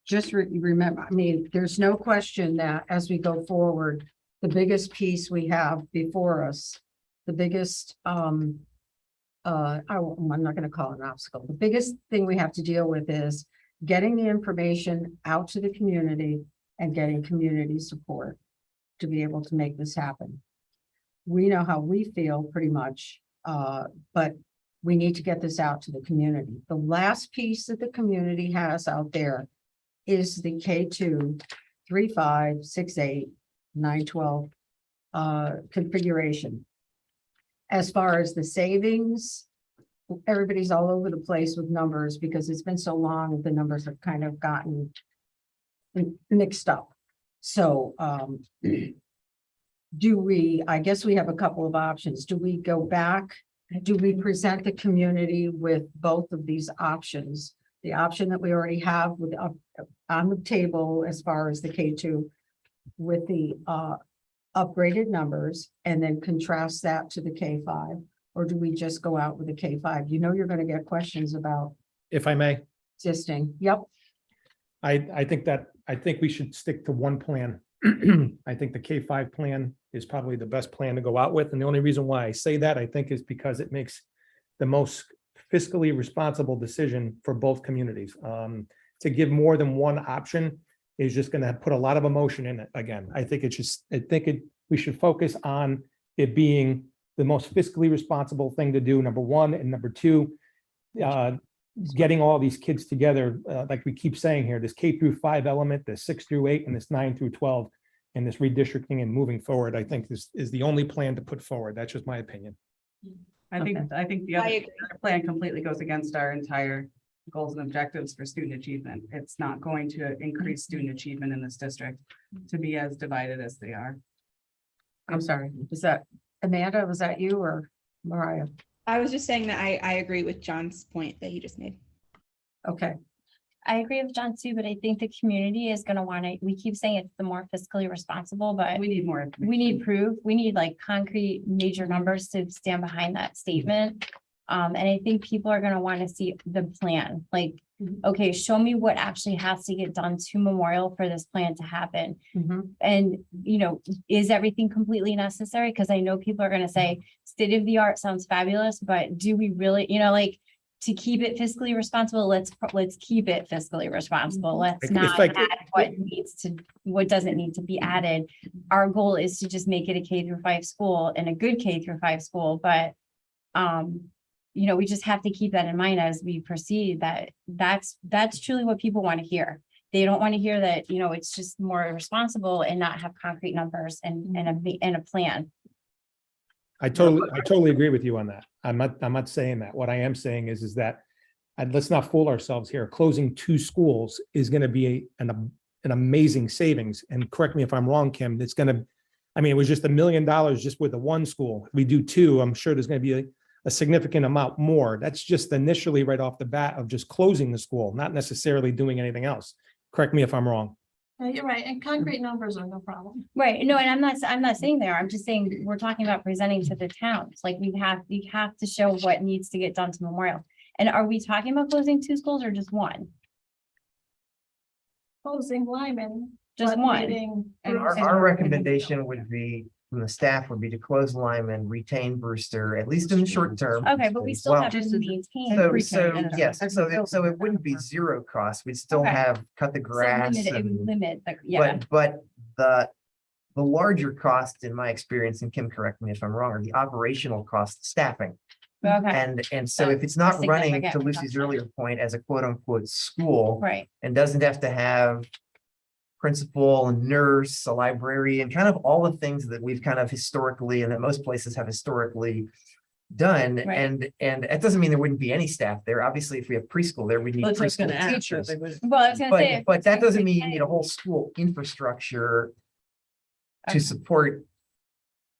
just remember, I mean, there's no question that as we go forward, the biggest piece we have before us, the biggest, I'm not going to call it an obstacle. The biggest thing we have to deal with is getting the information out to the community and getting community support to be able to make this happen. We know how we feel pretty much, but we need to get this out to the community. The last piece that the community has out there is the K2, 3, 5, 6, 8, 9, 12 configuration. As far as the savings, everybody's all over the place with numbers because it's been so long, the numbers have kind of gotten mixed up. So I guess we have a couple of options. Do we go back? Do we present the community with both of these options? The option that we already have with on the table as far as the K2 with the upgraded numbers, and then contrast that to the K5, or do we just go out with the K5? You know, you're going to get questions about If I may, existing. Yep. I think we should stick to one plan. I think the K5 plan is probably the best plan to go out with. And the only reason why I say that, I think, is because it makes the most fiscally responsible decision for both communities. To give more than one option is just going to put a lot of emotion in it. Again, we should focus on it being the most fiscally responsible thing to do, number one, and number two, getting all these kids together, like we keep saying here, this K-5 element, this 6 through 8, and this 9 through 12, and this redistricting and moving forward, I think this is the only plan to put forward. That's just my opinion. I think the other plan completely goes against our entire goals and objectives for student achievement. It's not going to increase student achievement in this district to be as divided as they are. I'm sorry. Was that Amanda? Was that you or Mariah? I was just saying that I agree with John's point that he just made. Okay. I agree with John too, but I think the community is gonna want to, we keep saying it's the more fiscally responsible, but We need more. we need proof. We need like concrete major numbers to stand behind that statement. And I think people are gonna want to see the plan, like, okay, show me what actually has to get done to Memorial for this plan to happen. And, you know, is everything completely necessary? Because I know people are gonna say state of the art sounds fabulous, but do we really, you know, like, to keep it fiscally responsible, let's keep it fiscally responsible. Let's If not I add what doesn't need to be added. Our goal is to just make it a K-5 school and a good K-5 school, but you know, we just have to keep that in mind as we proceed, that's truly what people want to hear. They don't want to hear that, you know, it's just more responsible and not have concrete numbers and a plan. I totally agree with you on that. I'm not saying that. What I am saying is that, and let's not fool ourselves here, closing 2 schools is going to be an amazing savings. And correct me if I'm wrong, Kim, it's going to, I mean, it was just $1 million just with the 1 school. If we do 2, I'm sure there's going to be a significant amount more. That's just initially right off the bat of just closing the school, not necessarily doing anything else. Correct me if I'm wrong. No, you're right, and concrete numbers are no problem. Right, no, and I'm not saying there, I'm just saying, we're talking about presenting to the towns, like we have to show what needs to get done to Memorial. And are we talking about closing 2 schools or just 1? Closing Lyman. Just but 1. leaving And Bruce. our recommendation would be, from the staff, would be to close Lyman, retain Brewster, at least in the short term. Okay, but we as still well. have to maintain. Yes, so it wouldn't be 0 cost. We'd still Okay. have cut the So grass. limit it, and- limit, yeah, But the larger cost, in my experience, and Kim, correct me if I'm wrong, are the operational cost, staffing. okay, And so if it's not That's running, to significant. Lucy's earlier point, as a quote unquote school, right, and doesn't have to have principal, nurse, a librarian, kind of all the things that we've kind of historically, and that most places have historically done. Right. And it doesn't mean there wouldn't be any staff there. Obviously, if we have preschool there, we need That's what I was gonna preschool ask. teachers. well, I was gonna say. But that doesn't mean you need a whole school infrastructure Okay. to support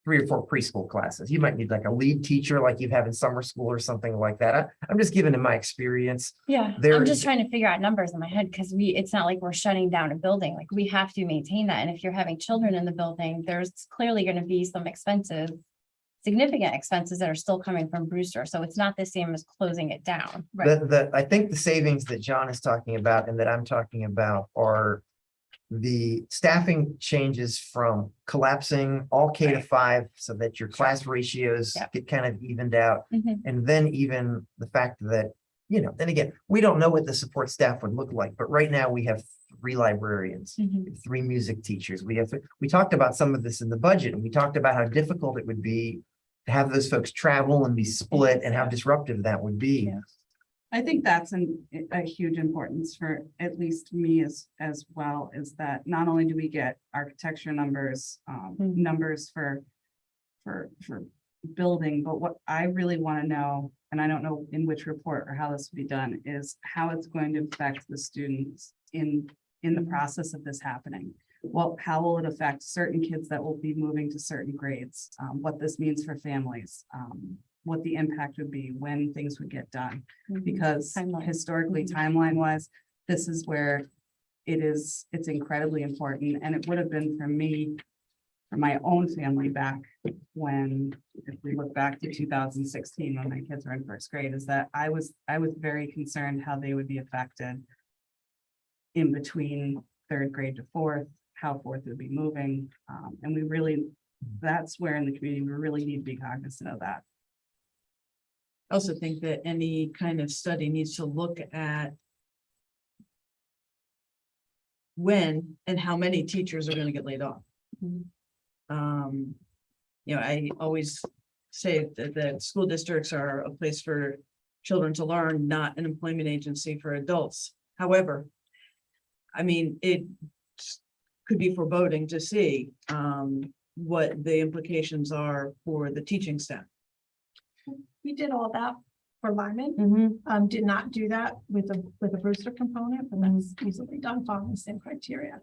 3 or 4 preschool classes. You might need like a lead teacher like you have in summer school or something like that. I'm just giving in my experience. Yeah, There I'm is- just trying to figure out numbers in my head because it's not like we're shutting down a building, like we have to maintain that. And if you're having children in the building, there's clearly going to be some expenses, significant expenses that are still coming from Brewster. So it's not the same as closing it down. I think the savings that John is talking about and that I'm talking about are the staffing changes from collapsing all K-5 so that your class ratios Yep. get kind of evened out. Mhm. And then even the fact that, you know, then again, we don't know what the support staff would look like, but right now we have 3 librarians, Mhm. 3 music teachers. We talked about some of this in the budget, and we talked about how difficult it would be to have those folks travel and be split and how disruptive that would be. Yeah. I think that's a huge importance for at least me as well, is that not only do we get architecture numbers, numbers for building, but what I really want to know, and I don't know in which report or how this will be done, is how it's going to affect the students in the process of this happening. Well, how will it affect certain kids that will be moving to certain grades? What this means for families, what the impact would be when things would get done. Because Timeline. historically, timeline wise, this is where it's incredibly important. And it would have been for me, for my own family back when, if we look back to 2016, when my kids were in 1st grade, is that I was very concerned how they would be affected in between 3rd grade to 4th, how 4th would be moving. And that's where in the community, we really need to be cognizant of that. I also think that any kind of study needs to look at when and how many teachers are going to get laid off. You know, I always say that school districts are a place for children to learn, not an employment agency for adults. However, I mean, it could be foreboding to see what the implications are for the teaching staff. We did all that for Lyman. Mhm. Did not do that with a Brewster component, but that's easily done following the same criteria.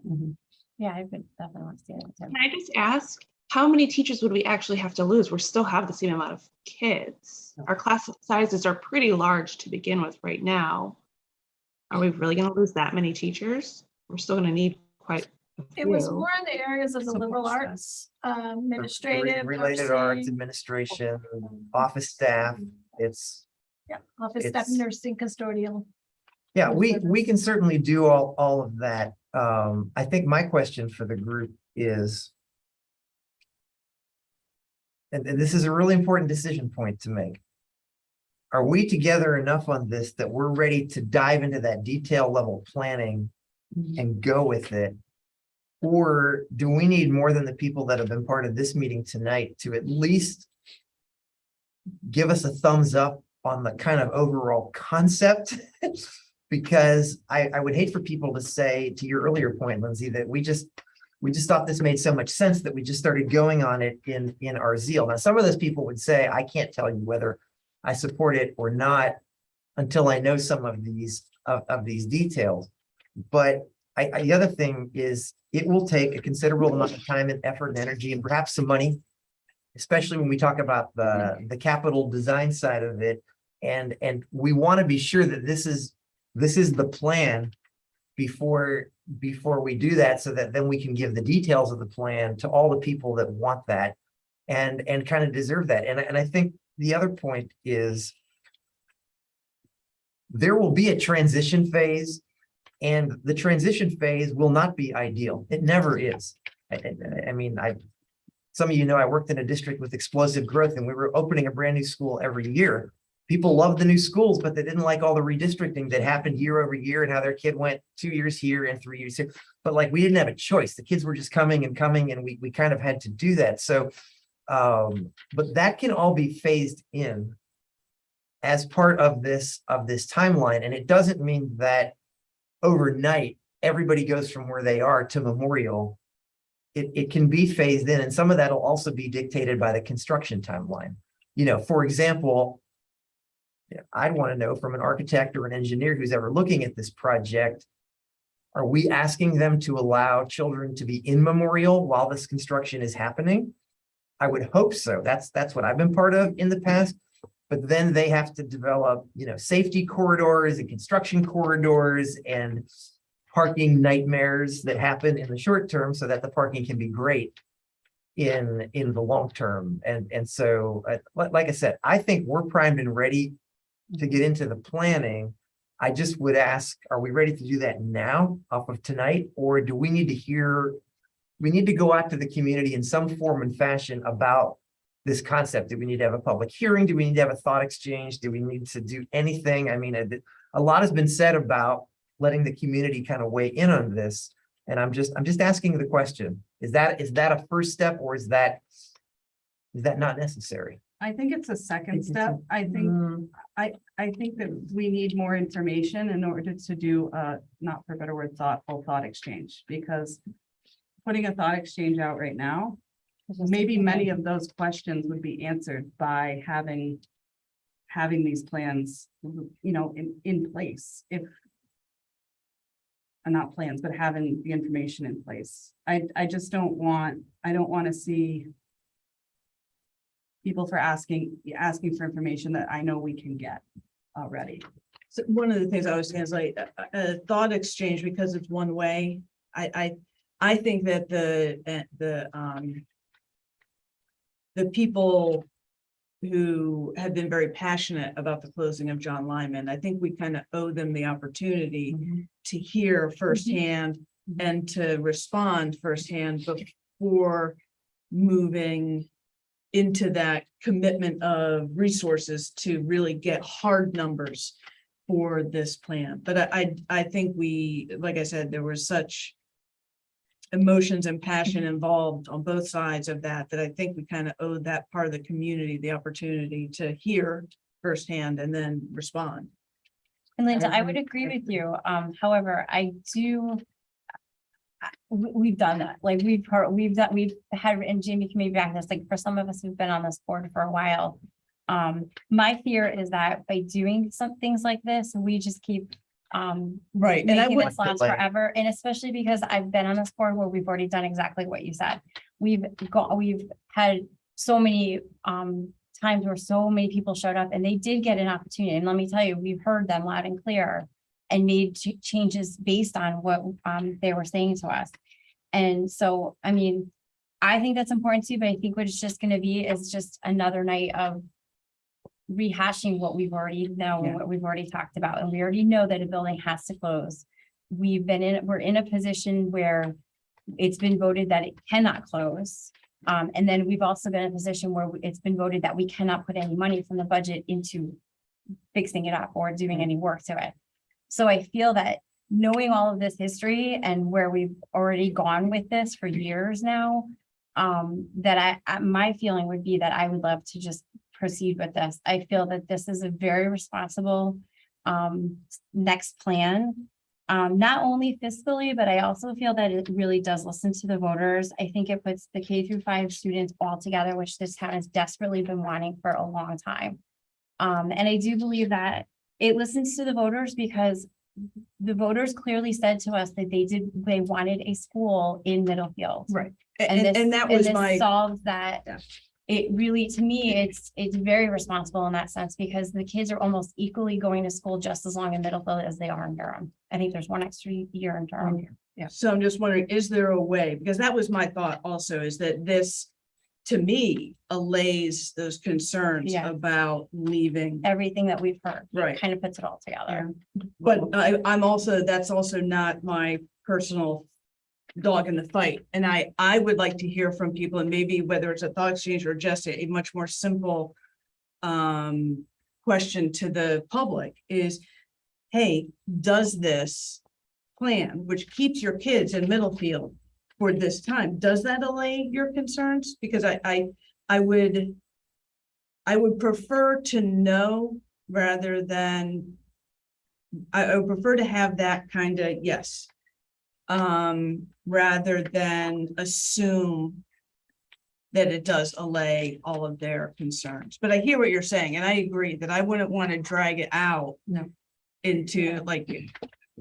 Yeah, I would definitely want to see that too. Can I just ask, how many teachers would we actually have to lose? We still have the same amount of kids. Our class sizes are pretty large to begin with right now. Are we really going to lose that many teachers? We're still going to need quite a It was few. more in the areas of the Support liberal staff. arts, administrative. Related arts, nursing, administration, office staff, it's, Yeah, office staff, it's- nursing, custodial. yeah, we can certainly do all of that. I think my question for the group is, and this is a really important decision point to make. are we together enough on this that we're ready to dive into that detail level planning and go with it? Or do we need more than the people that have been part of this meeting tonight to at least give us a thumbs up on the kind of overall concept? Because I would hate for people to say, to your earlier point, Lindsay, that we just thought this made so much sense that we just started going on it in our zeal. Now, some of those people would say, I can't tell you whether I support it or not until I know some of these details. But the other thing is, it will take a considerable amount of time and effort and energy and perhaps some money, especially when we talk about the capital design side of it. And we want to be sure that this is the plan before we do that, so that then we can give the details of the plan to all the people that want that and kind of deserve that. And I think the other point is, there will be a transition phase, and the transition phase will not be ideal. It never is. I mean, some of you know I worked in a district with explosive growth, and we were opening a brand new school every year. People loved the new schools, but they didn't like all the redistricting that happened year over year, and how their kid went 2 years here and 3 years here. But like, we didn't have a choice. The kids were just coming, and we kind of had to do that. So, but that can all be phased in as part of this timeline. And it doesn't mean that overnight everybody goes from where they are to Memorial. It can be phased in, and some of that will also be dictated by the construction timeline. You know, for example, I'd want to know from an architect or an engineer who's ever looking at this project, are we asking them to allow children to be in Memorial while this construction is happening? I would hope so. That's what I've been part of in the past. But then they have to develop, safety corridors and construction corridors and parking nightmares that happen in the short term, so that the parking can be great in the long term. And so, like I said, I think we're primed and ready to get into the planning. I just would ask, are we ready to do that now off of tonight? Or do we need to go out to the community in some form and fashion about this concept? Do we need to have a public hearing? Do we need to have a thought exchange? Do we need to do anything? I mean, a lot has been said about letting the community kind of weigh in on this. And I'm just asking the question, is that a first step, or is that not necessary? I think it's a second step. I think that we need more information in order to do not for a better word, thoughtful thought exchange, because putting a thought exchange out right now, maybe many of those questions would be answered by having these plans, in place, if not plans, but having the information in place. I don't want to see people for asking for information that I know we can get already. So one of the things I was saying is like a thought exchange, because it's one way. I think that the people who have been very passionate about the closing of John Lyman, I think we kind of owe them the opportunity to hear firsthand and to respond firsthand before moving into that commitment of resources to really get hard numbers for this plan. But I think like I said, there was such emotions and passion involved on both sides of that I think we kind of owe that part of the community the opportunity to hear firsthand and then respond. And Linda, I would agree with you. However, we've done that. Like we've had, and Jamie can maybe back this, like for some of us who've been on this board for a while. My fear is that by doing some things like this, we just keep Right. And I making would this last forever. And especially because I've been on this board where we've already done exactly what you said. We've had so many times where so many people showed up and they did get an opportunity. And let me tell you, we've heard them loud and clear and made changes based on what they were saying to us. And so, I mean, I think that's important too, but I think what it's just going to be is just another night of rehashing what we've already know and what we've already talked about. And we already know that a building has to close. We're in a position where it's been voted that it cannot close. And then we've also been in a position where it's been voted that we cannot put any money from the budget into fixing it up or doing any work to it. So I feel that knowing all of this history and where we've already gone with this for years now, that my feeling would be that I would love to just proceed with this. I feel that this is a very responsible next plan. Not only fiscally, but I also feel that it really does listen to the voters. I think it puts the K-5 students all together, which this town has desperately been wanting for a long time. And I do believe that it listens to the voters because the voters clearly said to us that they wanted a school in Middlefield. Right. And that was this my, solves that. Yeah. It really, to me, it's very responsible in that sense because the kids are almost equally going to school just as long in Middlefield as they are in Durham. I think there's one extra year in Durham. so I'm just wondering, is there a way, because that was my thought also, is that this, to me, allays those concerns Yeah. about leaving. Everything that we've heard. Right. Kind of puts it all together. But I'm also, that's also not my personal dog in the fight. And I would like to hear from people, and maybe whether it's a thought exchange or just a much more simple question to the public is, hey, does this plan, which keeps your kids in Middlefield for this time, does that allay your concerns? Because I would prefer to know rather than, I would prefer to have that kind of, yes. Rather than assume that it does allay all of their concerns. But I hear what you're saying, and I agree that I wouldn't want to drag it out. No. Into like,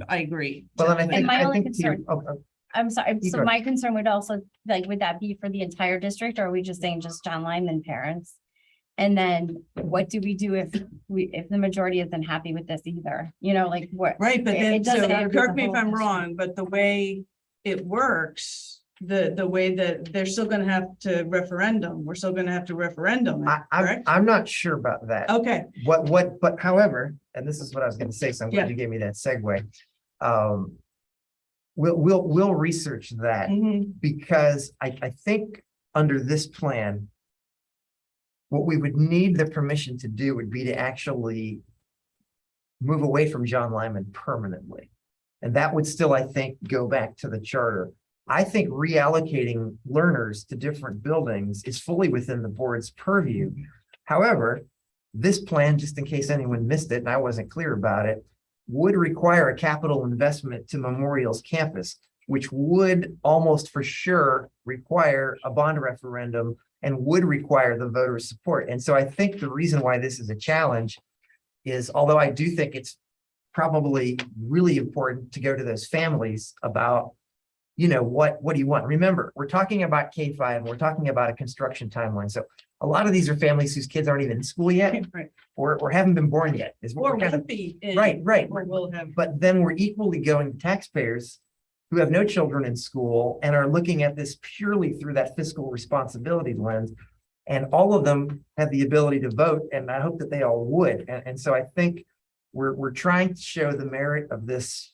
I agree. Well, and I think, my I only think to your- concern- oh, I'm sorry. You So go. my concern would also, like, would that be for the entire district? Or are we just saying just John Lyman parents? And then what do we do if the majority isn't happy with this either? You know, like what? Right, but it then, so doesn't- correct me if I'm wrong, but the way it works, the way that they're still gonna have to referendum, we're still gonna have to referendum, it, I'm correct? not sure about that. Okay, But however, and this is what I was gonna say, so I'm glad Yeah. you gave me that segue. We'll research that because I think under this plan, what we would need the permission to do would be to actually move away from John Lyman permanently. And that would still, I think, go back to the charter. I think reallocating learners to different buildings is fully within the board's purview. However, this plan, just in case anyone missed it and I wasn't clear about it, would require a capital investment to Memorial's campus, which would almost for sure require a bond referendum and would require the voters' support. And so I think the reason why this is a challenge is, although I do think it's probably really important to go to those families about, you know, what do you want? Remember, we're talking about K-5 and we're talking about a construction timeline. So a lot of these are families whose kids aren't even in school yet right. or haven't been born yet. Is what Or we're kind will of, be. in- right. Or will have. But then we're equally going to taxpayers who have no children in school and are looking at this purely through that fiscal responsibility lens. And all of them have the ability to vote, and I hope that they all would. And so I think we're trying to show the merit of this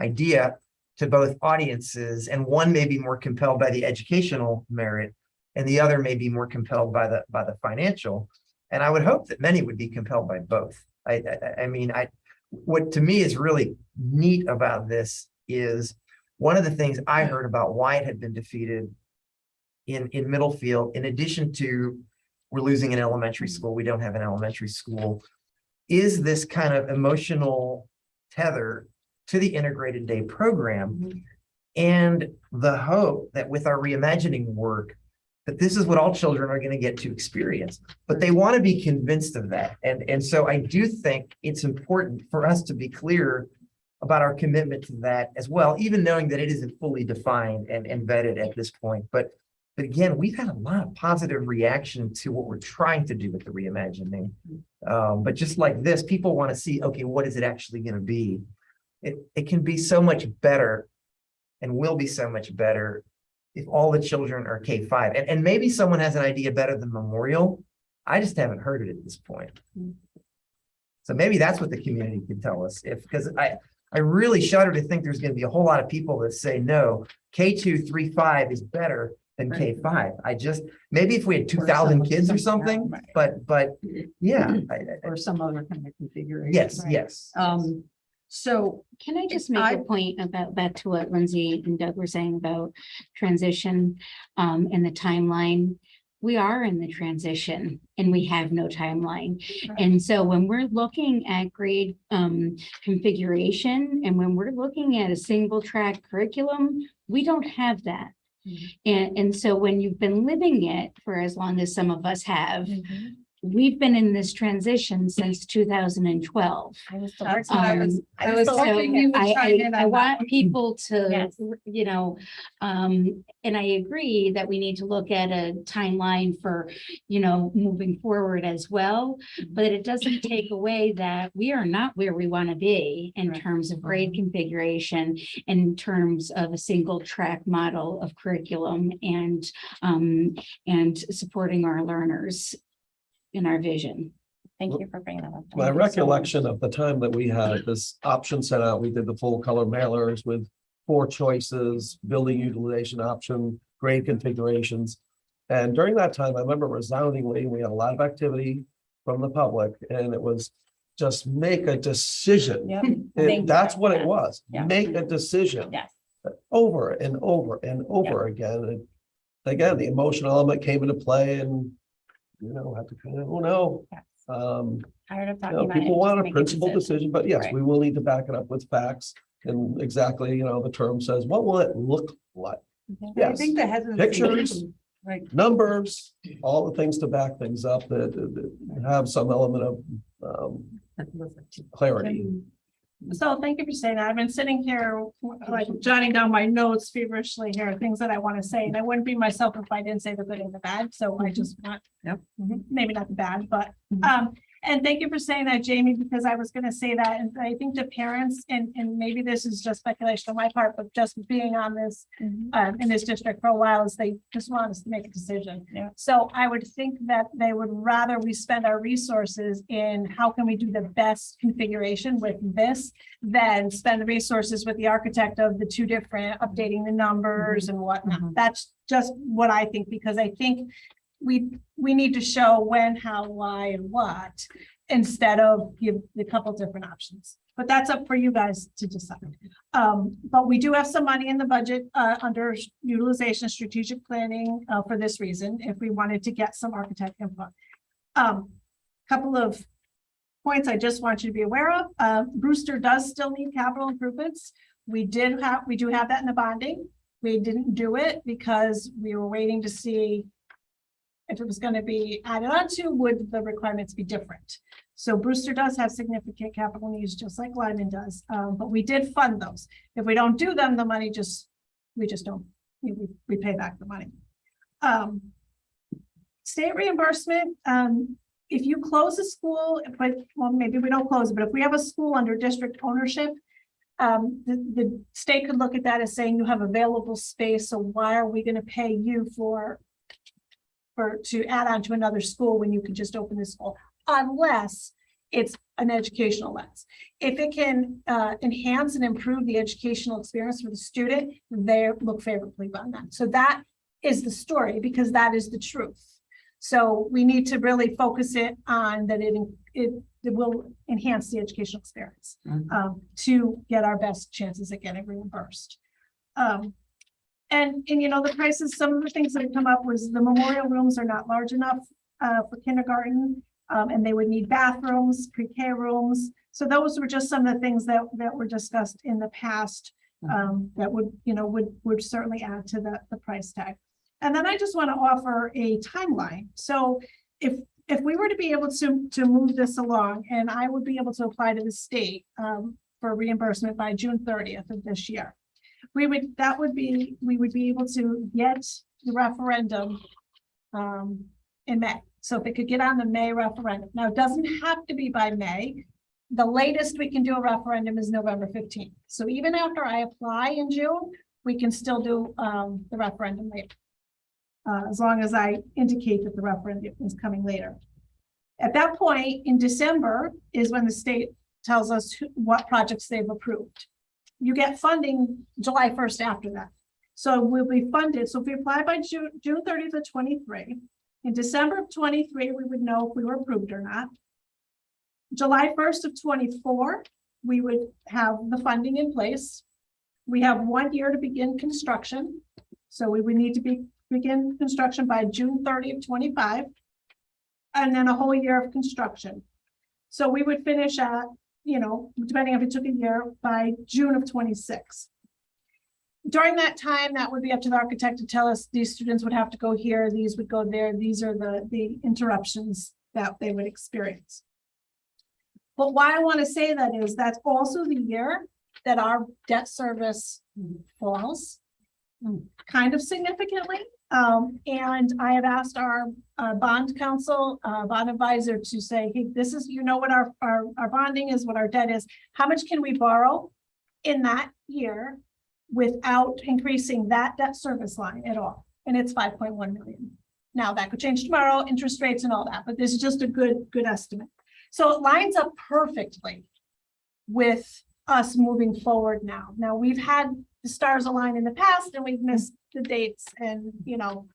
idea to both audiences, and one may be more compelled by the educational merit, and the other may be more compelled by the financial. And I would hope that many would be compelled by both. I mean, what to me is really neat about this is one of the things I heard about why it had been defeated in Middlefield, in addition to we're losing an elementary school, we don't have an elementary school, is this kind of emotional tether to the integrated day program. And the hope that with our reimagining work, that this is what all children are going to get to experience, but they want to be convinced of that. And so I do think it's important for us to be clear about our commitment to that as well, even knowing that it isn't fully defined and vetted at this point. But again, we've had a lot of positive reaction to what we're trying to do with the reimagining. But just like this, people want to see, okay, what is it actually going to be? It can be so much better and will be so much better if all the children are K-5. And maybe someone has an idea better than Memorial. I just haven't heard it at this point. So maybe that's what the community can tell us. Because I really shudder to think there's going to be a whole lot of people that say, no, K2, 3, 5 is better than Right. K-5. I just, maybe if we had Or 2,000 some- kids or some- something, right. but yeah. Or some other kind of configuration. Yes, right? yes. So Can I just make I- a point about back to what Lindsay and Doug were saying about transition and the timeline? We are in the transition and we have no timeline. Right. And so when we're looking at grade configuration and when we're looking at a single track curriculum, we don't have that. And so when you've been living it for as long as some of us have, we've been in this transition since 2012. I was still That's working. what I was, I was So hoping you would chime in I on that. want people to, Yes. you know, and I agree that we need to look at a timeline for, you know, moving forward as well. But it doesn't take away that we are not where we want to be in Right. terms of grade configuration, in terms of a single track model of curriculum and supporting our learners in our vision. Thank you for bringing that up. My recollection of the time that we had this option sent out, we did the full color mailers with 4 choices, building utilization option, grade configurations. And during that time, I remember resoundingly, we had a lot of activity from the public and it was just make a decision. Yep. Thank you. That's what it Yeah. was. Yeah. Make a decision. Yes. Over and over and over again. And again, the emotional element came into play and, had to kind of, Yes. Um, Tired of talking about it. people just want a make principled decision, but yes, Right. we will need to back it up with facts. And exactly, the term says, what will it look like? Okay. I Yes, think the hesitancy. pictures, Right. numbers, all the things to back things up that have some element of clarity. So thank you for saying that. I've been sitting here, like jotting down my notes feverishly here, things that I want to say, and I wouldn't be myself if I didn't say the good and the bad, so I just want. Yep. Maybe not the bad, but, Mhm. and thank you for saying that, Jamie, because I was gonna say that, and I think the parents, and maybe this is just speculation on my part, but just being on this, in this district for a while, is they just want us to make a decision. Yeah. So I would think that they would rather we spend our resources in how can we do the best configuration with this than spend the resources with the architect of the 2 different, updating the numbers and whatnot. Mhm. That's just what I think, because I think we need to show when, how, why, and what, instead of give a couple different options. But that's up for you guys to decide. But we do have some money in the budget under utilization strategic planning for this reason, if we wanted to get some architect input. Couple of points I just want you to be aware of. Brewster does still need capital improvements. We do have that in the bonding. We didn't do it because we were waiting to see if it was going to be added onto, would the requirements be different? So Brewster does have significant capital needs, just like Lyman does, but we did fund those. If we don't do them, the money we just don't, we pay back the money. State reimbursement, if you close a school, well, maybe we don't close it, but if we have a school under district ownership, the state could look at that as saying you have available space, so why are we going to pay you to add on to another school when you could just open this school, unless it's an educational lens. If it can enhance and improve the educational experience for the student, they look favorably on that. So that is the story, because that is the truth. So we need to really focus it on that it will enhance the educational experience to get our best chances at getting reimbursed. And the prices, some of the things that have come up was the memorial rooms are not large enough for kindergarten, and they would need bathrooms, pre-K rooms. So those were just some of the things that were discussed in the past that would certainly add to the price tag. And then I just want to offer a timeline. So if we were to be able to move this along, and I would be able to apply to the state for reimbursement by June 30th of this year, we would be able to get the referendum in May. So if it could get on the May referendum. Now, it doesn't have to be by May. The latest we can do a referendum is November 15th. So even after I apply in June, we can still do the referendum later. As long as I indicate that the referendum is coming later. At that point in December is when the state tells us what projects they've approved. You get funding July 1st after that. So we'll be funded. So if we apply by June 30th of 23, in December of 23, we would know if we were approved or not. July 1st of 24, we would have the funding in place. We have 1 year to begin construction. So we would need to begin construction by June 30th, 25. And then a whole year of construction. So we would finish at, you know, depending if it took a year, by June of 26. During that time, that would be up to the architect to tell us these students would have to go here, these would go there. These are the interruptions that they would experience. But why I want to say that is that's also the year that our debt service falls kind of significantly. And I have asked our bond counsel, bond advisor to say, hey, this is, you know, what our bonding is, what our debt is. How much can we borrow in that year without increasing that debt service line at all? And it's 5.1 million. Now that could change tomorrow, interest rates and all that, but this is just a good estimate. So it lines up perfectly with us moving forward now. Now we've had the stars align in the past and we've missed the dates, and you know,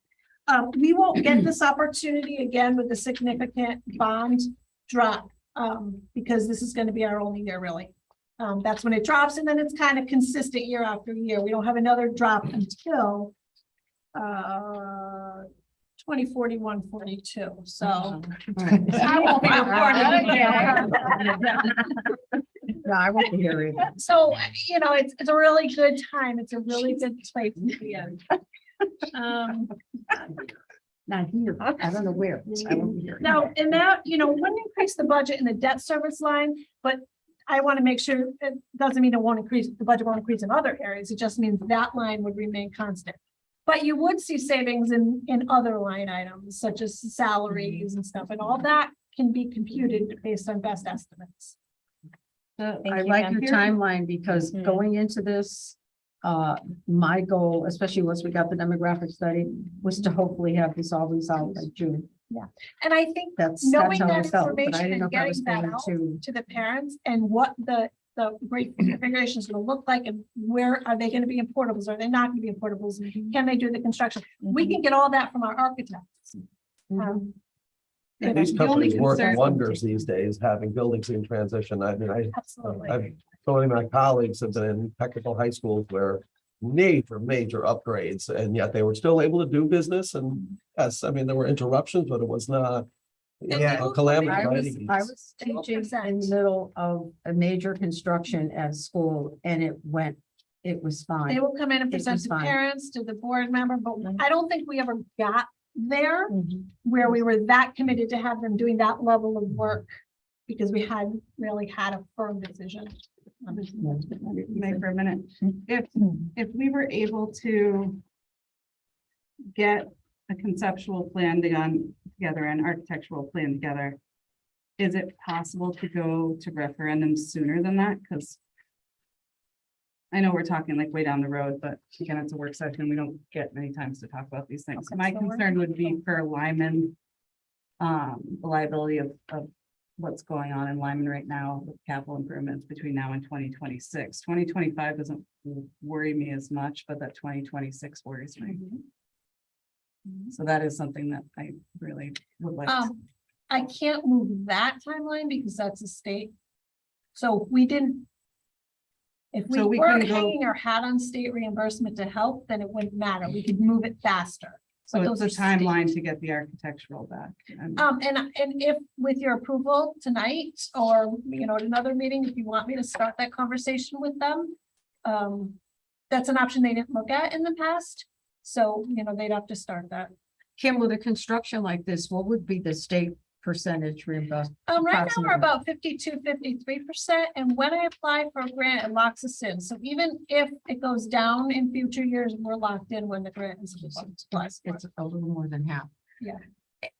we won't get this opportunity again with a significant bond drop because this is going to be our only year really. That's when it drops, and then it's kind of consistent year after year. We don't have another drop until 2041, 42. So I won't be reporting again. No, I won't be here either. So, you know, it's a really good time. It's a really good place to be in. Not here. I don't know where. I won't be here. Now, and that, you know, wouldn't increase the budget in the debt service line, but I want to make sure it doesn't mean it won't increase, the budget won't increase in other areas. It just means that line would remain constant. But you would see savings in other line items such as salaries and stuff, and all that can be computed based on best estimates. I like your timeline because going into this, my goal, especially once we got the demographic study, was to hopefully have this all resolved by June. Yeah, and I think That's knowing how I that felt, but I information didn't know and if I was getting that going out to. to the parents and what the great configuration is going to look like, and where are they going to be in portables? Are they not going to be in portables? Can they do the construction? We can get all that from our architects. These The only companies work concern- wonders these days, having buildings in transition. I mean, Absolutely. so many of my colleagues have been in technical high schools where major upgrades, and yet they were still able to do business. And yes, I mean, there were interruptions, but it was not Yeah. a calamity. I by was, any means. I was teaching in the middle of a major construction at school and it was They fine. will come in and It present was to fine. parents, to the board member, but I don't think we ever got there Mhm. where we were that committed to have them doing that level of work because we hadn't really had a firm decision. May for a minute. If we were able to get a conceptual plan together, an architectural plan together, is it possible to go to referendum sooner than that? Because I know we're talking like way down the road, but again, it's a work session. We don't get many times to talk about these things. Okay, My so we're- concern would be for Lyman, the liability of what's going on in Lyman right now with capital improvements between now and 2026. 2025 doesn't worry me as much, but that 2026 worries me. So that is something that I really would like. I can't move that timeline because that's a state. So if we didn't. If we So we weren't couldn't go- hanging our hat on state reimbursement to help, then it wouldn't matter. We could move it faster. So But it's those a are state. timeline to get the architectural back. And And if with your approval tonight, or, you know, at another meeting, if you want me to start that conversation with them. That's an option they didn't look at in the past. So, you know, they'd have to start that. Kim, with a construction like this, what would be the state percentage reimbursement? Right now, we're Approximately. about 52-53%, and when I apply for a grant, it locks us in. So even if it goes down in future years, we're locked in when the grant is applied. It's a little more than half. Yeah.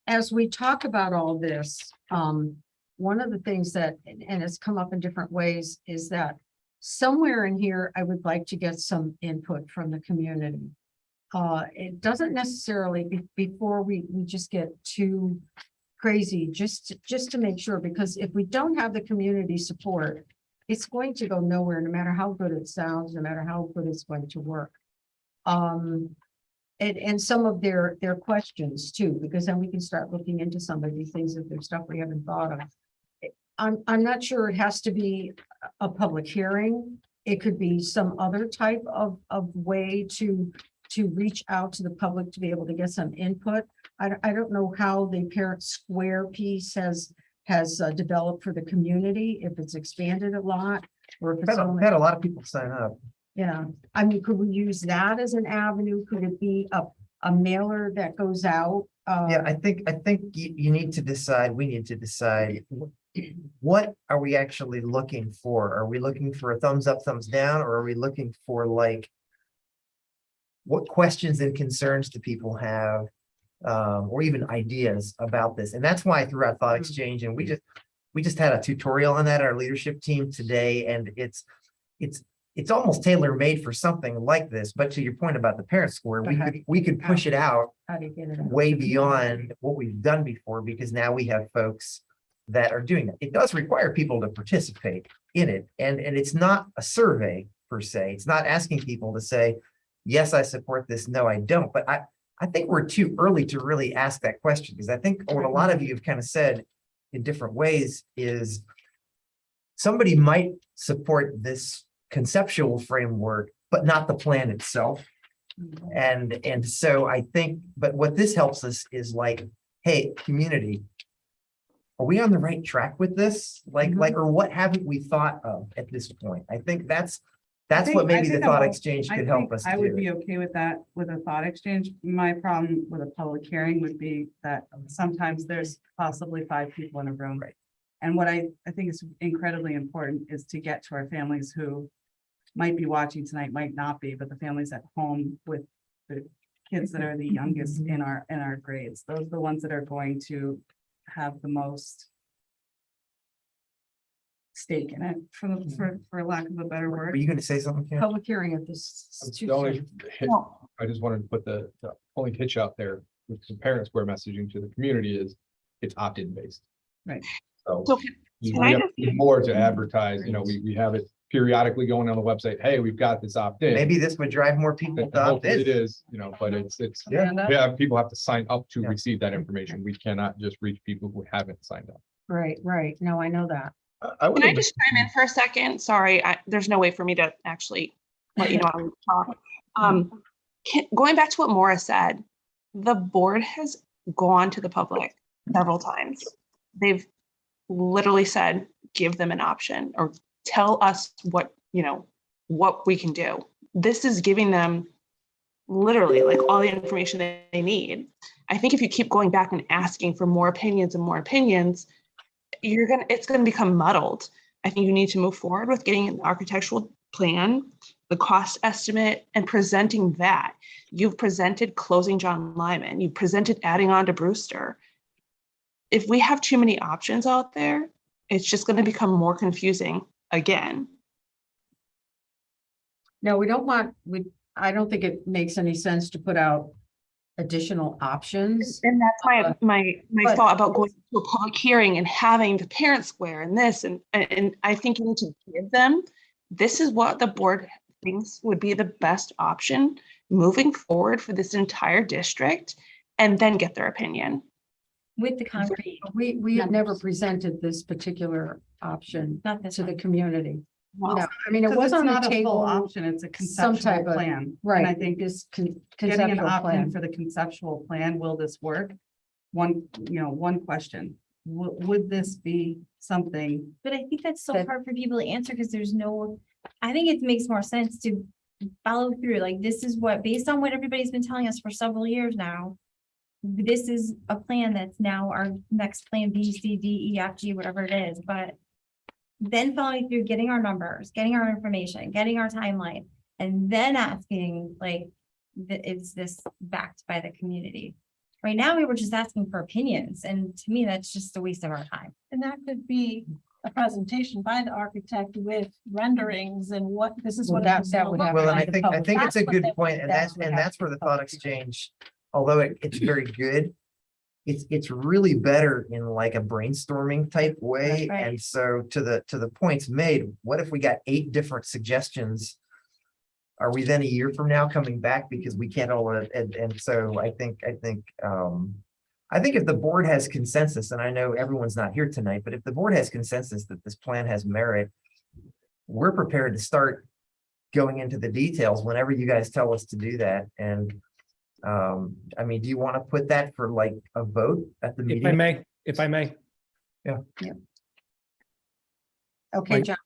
As we talk about all this, one of the things that, and it's come up in different ways, is that somewhere in here, I would like to get some input from the community. It doesn't necessarily before we just get too crazy, just to make sure, because if we don't have the community support, it's going to go nowhere, no matter how good it sounds, no matter how good it's going to work. And some of their questions too, because then we can start looking into some of these things if there's stuff we haven't thought of. I'm not sure it has to be a public hearing. It could be some other type of way to reach out to the public to be able to get some input. I don't know how the Parent Square piece has developed for the community, if it's expanded a lot, or if it's only. Had a lot of people sign up. Yeah, I mean, could we use that as an avenue? Could it be a mailer that goes out? Yeah, I think you need to decide, we need to decide, what are we actually looking for? Are we looking for a thumbs up, thumbs down, or are we looking for like, what questions and concerns do people have? Or even ideas about this? And that's why I threw out thought exchange, and we just had a tutorial on that, our leadership team today, and it's almost tailor-made for something like this. But to your point about the Parent Square, we could push it out How do you get it out? way beyond what we've done before, because now we have folks that are doing that. It does require people to participate in it. And it's not a survey per se. It's not asking people to say, yes, I support this. No, I don't. But I think we're too early to really ask that question, because I think what a lot of you have kind of said in different ways is somebody might support this conceptual framework, but not the plan itself. And so I think, but what this helps us is like, hey, community, are we on the right track with this? Like, or what haven't we thought of at this point? I think that's what maybe the thought exchange could help us I would do. be okay with that, with a thought exchange. My problem with a public hearing would be that sometimes there's possibly 5 people in a room. Right. And what I think is incredibly important is to get to our families who might be watching tonight, might not be, but the families at home with the kids that are the youngest in our grades. Those are the ones that are going to have the most stake in it, for lack of a better Were word. you going to say something, Ken? Public hearing at this. The only hit- I just wanted to put the only hitch out there with the Parent Square messaging to the community is it's opt-in based. Right. So So we can I have just- to do more to advertise, we have it periodically going on the website. Hey, we've got this opt-in. Maybe this would drive more people And to opt hopefully it in. is, but it's, Yeah. people have to sign up to Yeah. receive that information. We cannot just reach people who haven't signed up. Right. No, I know that. I would Can I just chime in for a second? Sorry, there's no way for me to actually let you know I'm talking. Going back to what Maura said, the board has gone to the public several times. They've literally said, give them an option or tell us what we can do. This is giving them literally like all the information that they need. I think if you keep going back and asking for more opinions and more opinions, it's gonna become muddled. I think you need to move forward with getting an architectural plan, the cost estimate, and presenting that. You've presented closing John Lyman. You presented adding on to Brewster. If we have too many options out there, it's just going to become more confusing again. No, I don't think it makes any sense to put out additional options. And that's my but- thought about going to a public hearing and having the Parent Square and this, and I think you need to give them, this is what the board thinks would be the best option moving forward for this entire district, and then get their opinion. With the concrete, We have never presented this particular option not this to the one. community. Well, No, I mean, it Because was it's on the not a full table. option, it's a some conceptual type of- plan. Right. And I think this getting an conceptual opt-in plan. for the conceptual plan, will this work? One question, would this be something? But I think that's so That- hard for people to answer because I think it makes more sense to follow through. Like, this is what, based on what everybody's been telling us for several years now, this is a plan that's now our next plan, B, C, D, E, F, G, whatever it is, but then following through, getting our numbers, getting our information, getting our timeline, and then asking, like, is this backed by the community? Right now, we were just asking for opinions, and to me, that's just a waste of our time. And that could be a presentation by the architect with renderings and what this is Well, what. that- it's that gonna would look have Well, to and like. be I think it's a That's what good they- point, and that's what that's has to where be the thought published. exchange, although it's very good, it's really better in like a brainstorming type way. Right. And so to the points made, what if we got 8 different suggestions are we then a year from now coming back because we can't all, and so I think if the board has consensus, and I know everyone's not here tonight, but if the board has consensus that this plan has merit, we're prepared to start going into the details whenever you guys tell us to do that. And I mean, do you want to put that for like a vote at the If I meeting? may, if I may. Okay, Right. John.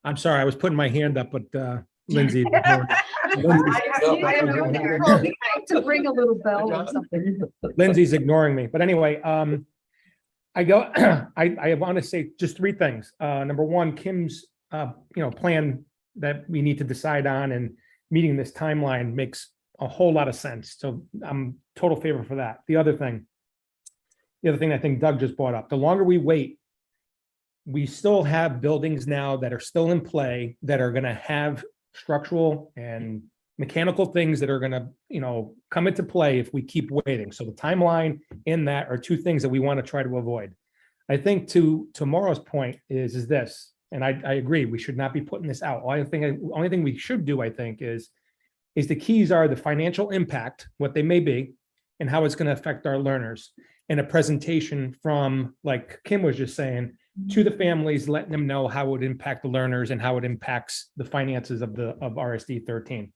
I'm sorry, I was putting my hand up, but Lindsay. To ring a little bell or something. Lindsay's ignoring me, but anyway, I want to say just three things. Number one, Kim's, plan that we need to decide on and meeting this timeline makes a whole lot of sense. So I'm total favor for that. The other thing I think Doug just brought up, the longer we wait, we still have buildings now that are still in play that are going to have structural and mechanical things that are going to, come into play if we keep waiting. So the timeline in that are two things that we want to try to avoid. I think to tomorrow's point is this, and I agree, we should not be putting this out. Only thing we should do, I think, is the keys are the financial impact, what they may be, and how it's going to affect our learners. And a presentation from, like Kim was just saying, to the families, letting them know how it would impact the learners and how it impacts the finances of RSD13.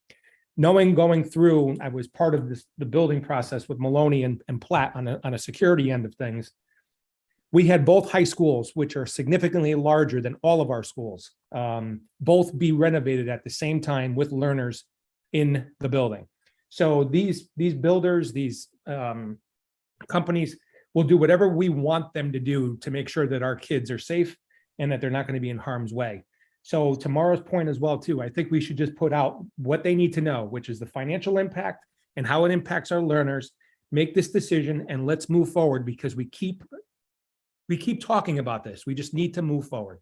Knowing going through, I was part of the building process with Maloney and Platt on a security end of things. We had both high schools, which are significantly larger than all of our schools, both be renovated at the same time with learners in the building. So these builders, these companies will do whatever we want them to do to make sure that our kids are safe and that they're not going to be in harm's way. So tomorrow's point as well, too, I think we should just put out what they need to know, which is the financial impact and how it impacts our learners. Make this decision and let's move forward, because we keep talking about this. We just need to move forward.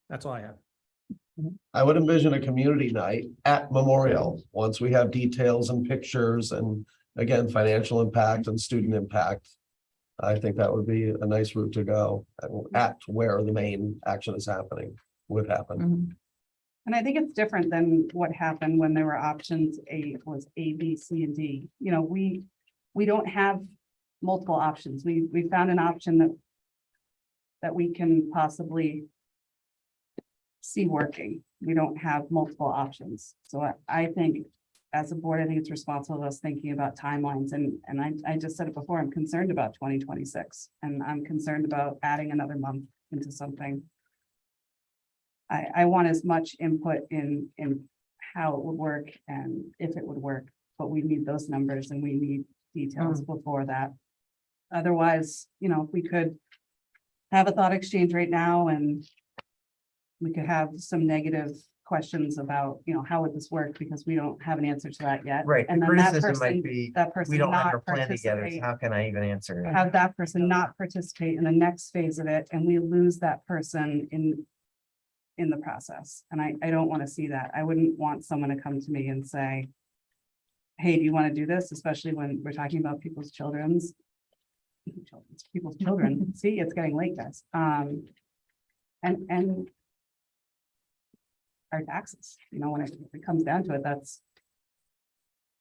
That's all I have. I would envision a community night at Memorial, once we have details and pictures and again, financial impact and student impact. I think that would be a nice route to go at where the main action is happening, would happen. And I think it's different than what happened when there were options A, B, C, and D. We don't have multiple options. We found an option that we can possibly see working. We don't have multiple options. So I think as a board, I think it's responsible of us thinking about timelines. And I just said it before, I'm concerned about 2026, and I'm concerned about adding another month into something. I want as much input in how it would work and if it would work, but we need those numbers and we need details before that. Otherwise, if we could have a thought exchange right now, and we could have some negative questions about, how would this work, because we don't have an answer to that yet. Right, And the then that criticism person, might be, that person we don't have not our plan together, so participate, how can I even answer it? have that person not participate in the next phase of it, and we lose that person in the process. And I don't want to see that. I wouldn't want someone to come to me and say, hey, do you want to do this? Especially when we're talking about people's children. See, it's getting late, guys. And our taxes, when it comes down to it,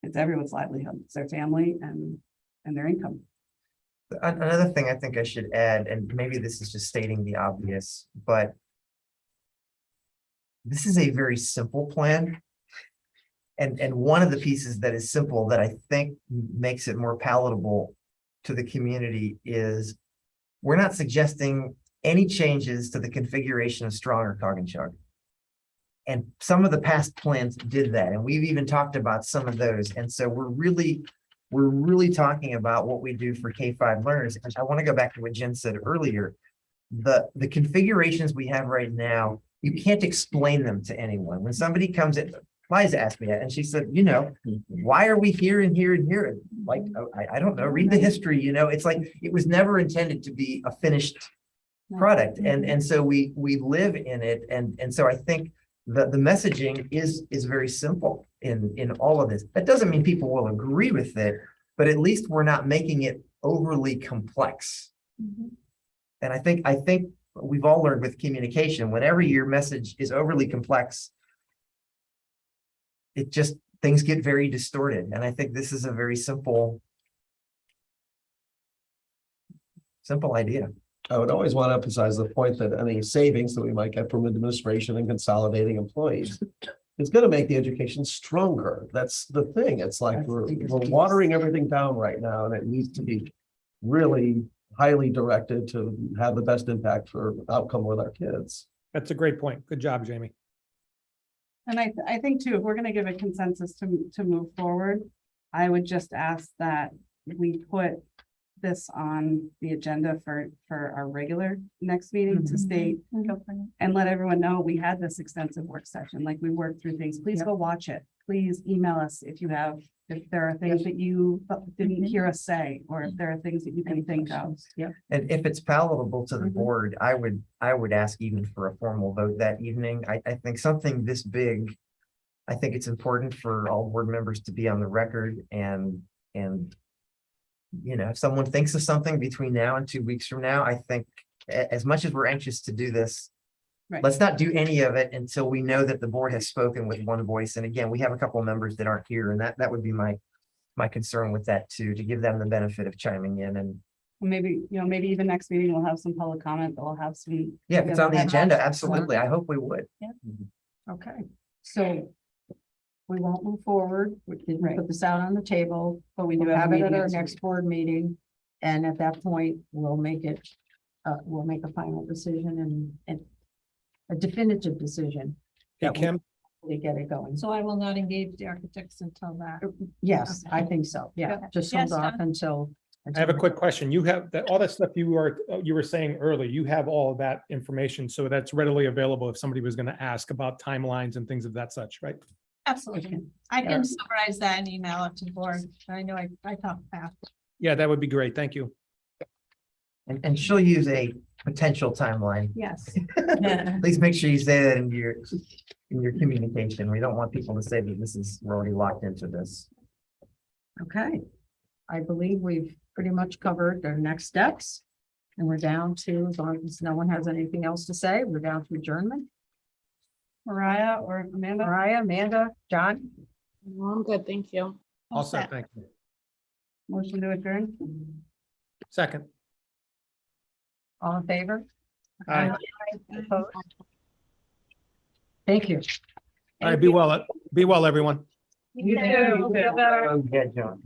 it's everyone's livelihood. It's their family and their income. Another thing I think I should add, and maybe this is just stating the obvious, but this is a very simple plan. And one of the pieces that is simple that I think makes it more palatable to the community is we're not suggesting any changes to the configuration of Strong or Coggins. And some of the past plans did that, and we've even talked about some of those. And so we're really talking about what we do for K-5 learners. And I want to go back to what Jen said earlier. The configurations we have right now, you can't explain them to anyone. When somebody comes in, Liza asked me that, and she said, why are we here and here and here? Like, I don't know, read the history, it's like, it was never intended to be a finished product. And so we live in it. And so I think the messaging is very simple in all of this. That doesn't mean people will agree with it, but at least we're not making it overly complex. And I think we've all learned with communication, whenever your message is overly complex, it just, things get very distorted. And I think this is a very simple idea. I would always want to emphasize the point that any savings that we might get from administration and consolidating employees is going to make the education stronger. That's the thing. It's like That's the we're biggest piece. watering everything down right now, and it needs to be really highly directed to have the best impact for outcome with our kids. That's a great point. Good job, Jamie. And I think too, if we're gonna give a consensus to move forward, I would just ask that we put this on the agenda for our regular next meeting to state and let everyone know we had this extensive work session, like we worked through things. Please Yep. go watch it. Please email us if there are things that you didn't hear us say, or if there are things that you can think of. Yeah. And if it's palatable to the Mhm. board, I would ask even for a formal vote that evening. I think something this big, I think it's important for all board members to be on the record and you know, if someone thinks of something between now and 2 weeks from now, I think as much as we're anxious to do this, Right. let's not do any of it until we know that the board has spoken with one voice. And again, we have a couple of members that aren't here, and that would be my concern with that too, to give them the benefit of chiming in. And Maybe, maybe even next meeting, we'll have some public comment, we'll have some. yeah, if it's on the Yeah. agenda, absolutely. I hope we would. Okay, so we won't move forward. We can Right. put this out on the table, But we do we'll have have a it at meeting our next next board meeting. And at that point, we'll make a final decision and a definitive decision. Hey, that will Kim, hopefully get it going. So I will not engage the architects until that. Yes, I think so. Yeah, Okay. just Yes, hold off Don? until. I have a quick question. You have that, all that stuff you were saying earlier, you have all of that information, so that's readily available if somebody was going to ask about timelines and things of that such, right? Absolutely. I can summarize that and email it to the board. I know I talk fast. Yeah, that would be great. Thank you. And she'll use a potential timeline. Yes. Please make sure you say that in your communication. We don't want people to say that we're already locked into this. Okay, I believe we've pretty much covered our next steps. And we're down to, as long as no one has anything else to say, we're down to adjournment. Mariah or Amanda? Mariah, Amanda, John, No, I'm good, thank you. Also, set. thank you. Motion to adjourn? Second. all in favor? Aye. Opposed? Thank you. All right, be well, everyone. You too. Oh, yeah, John.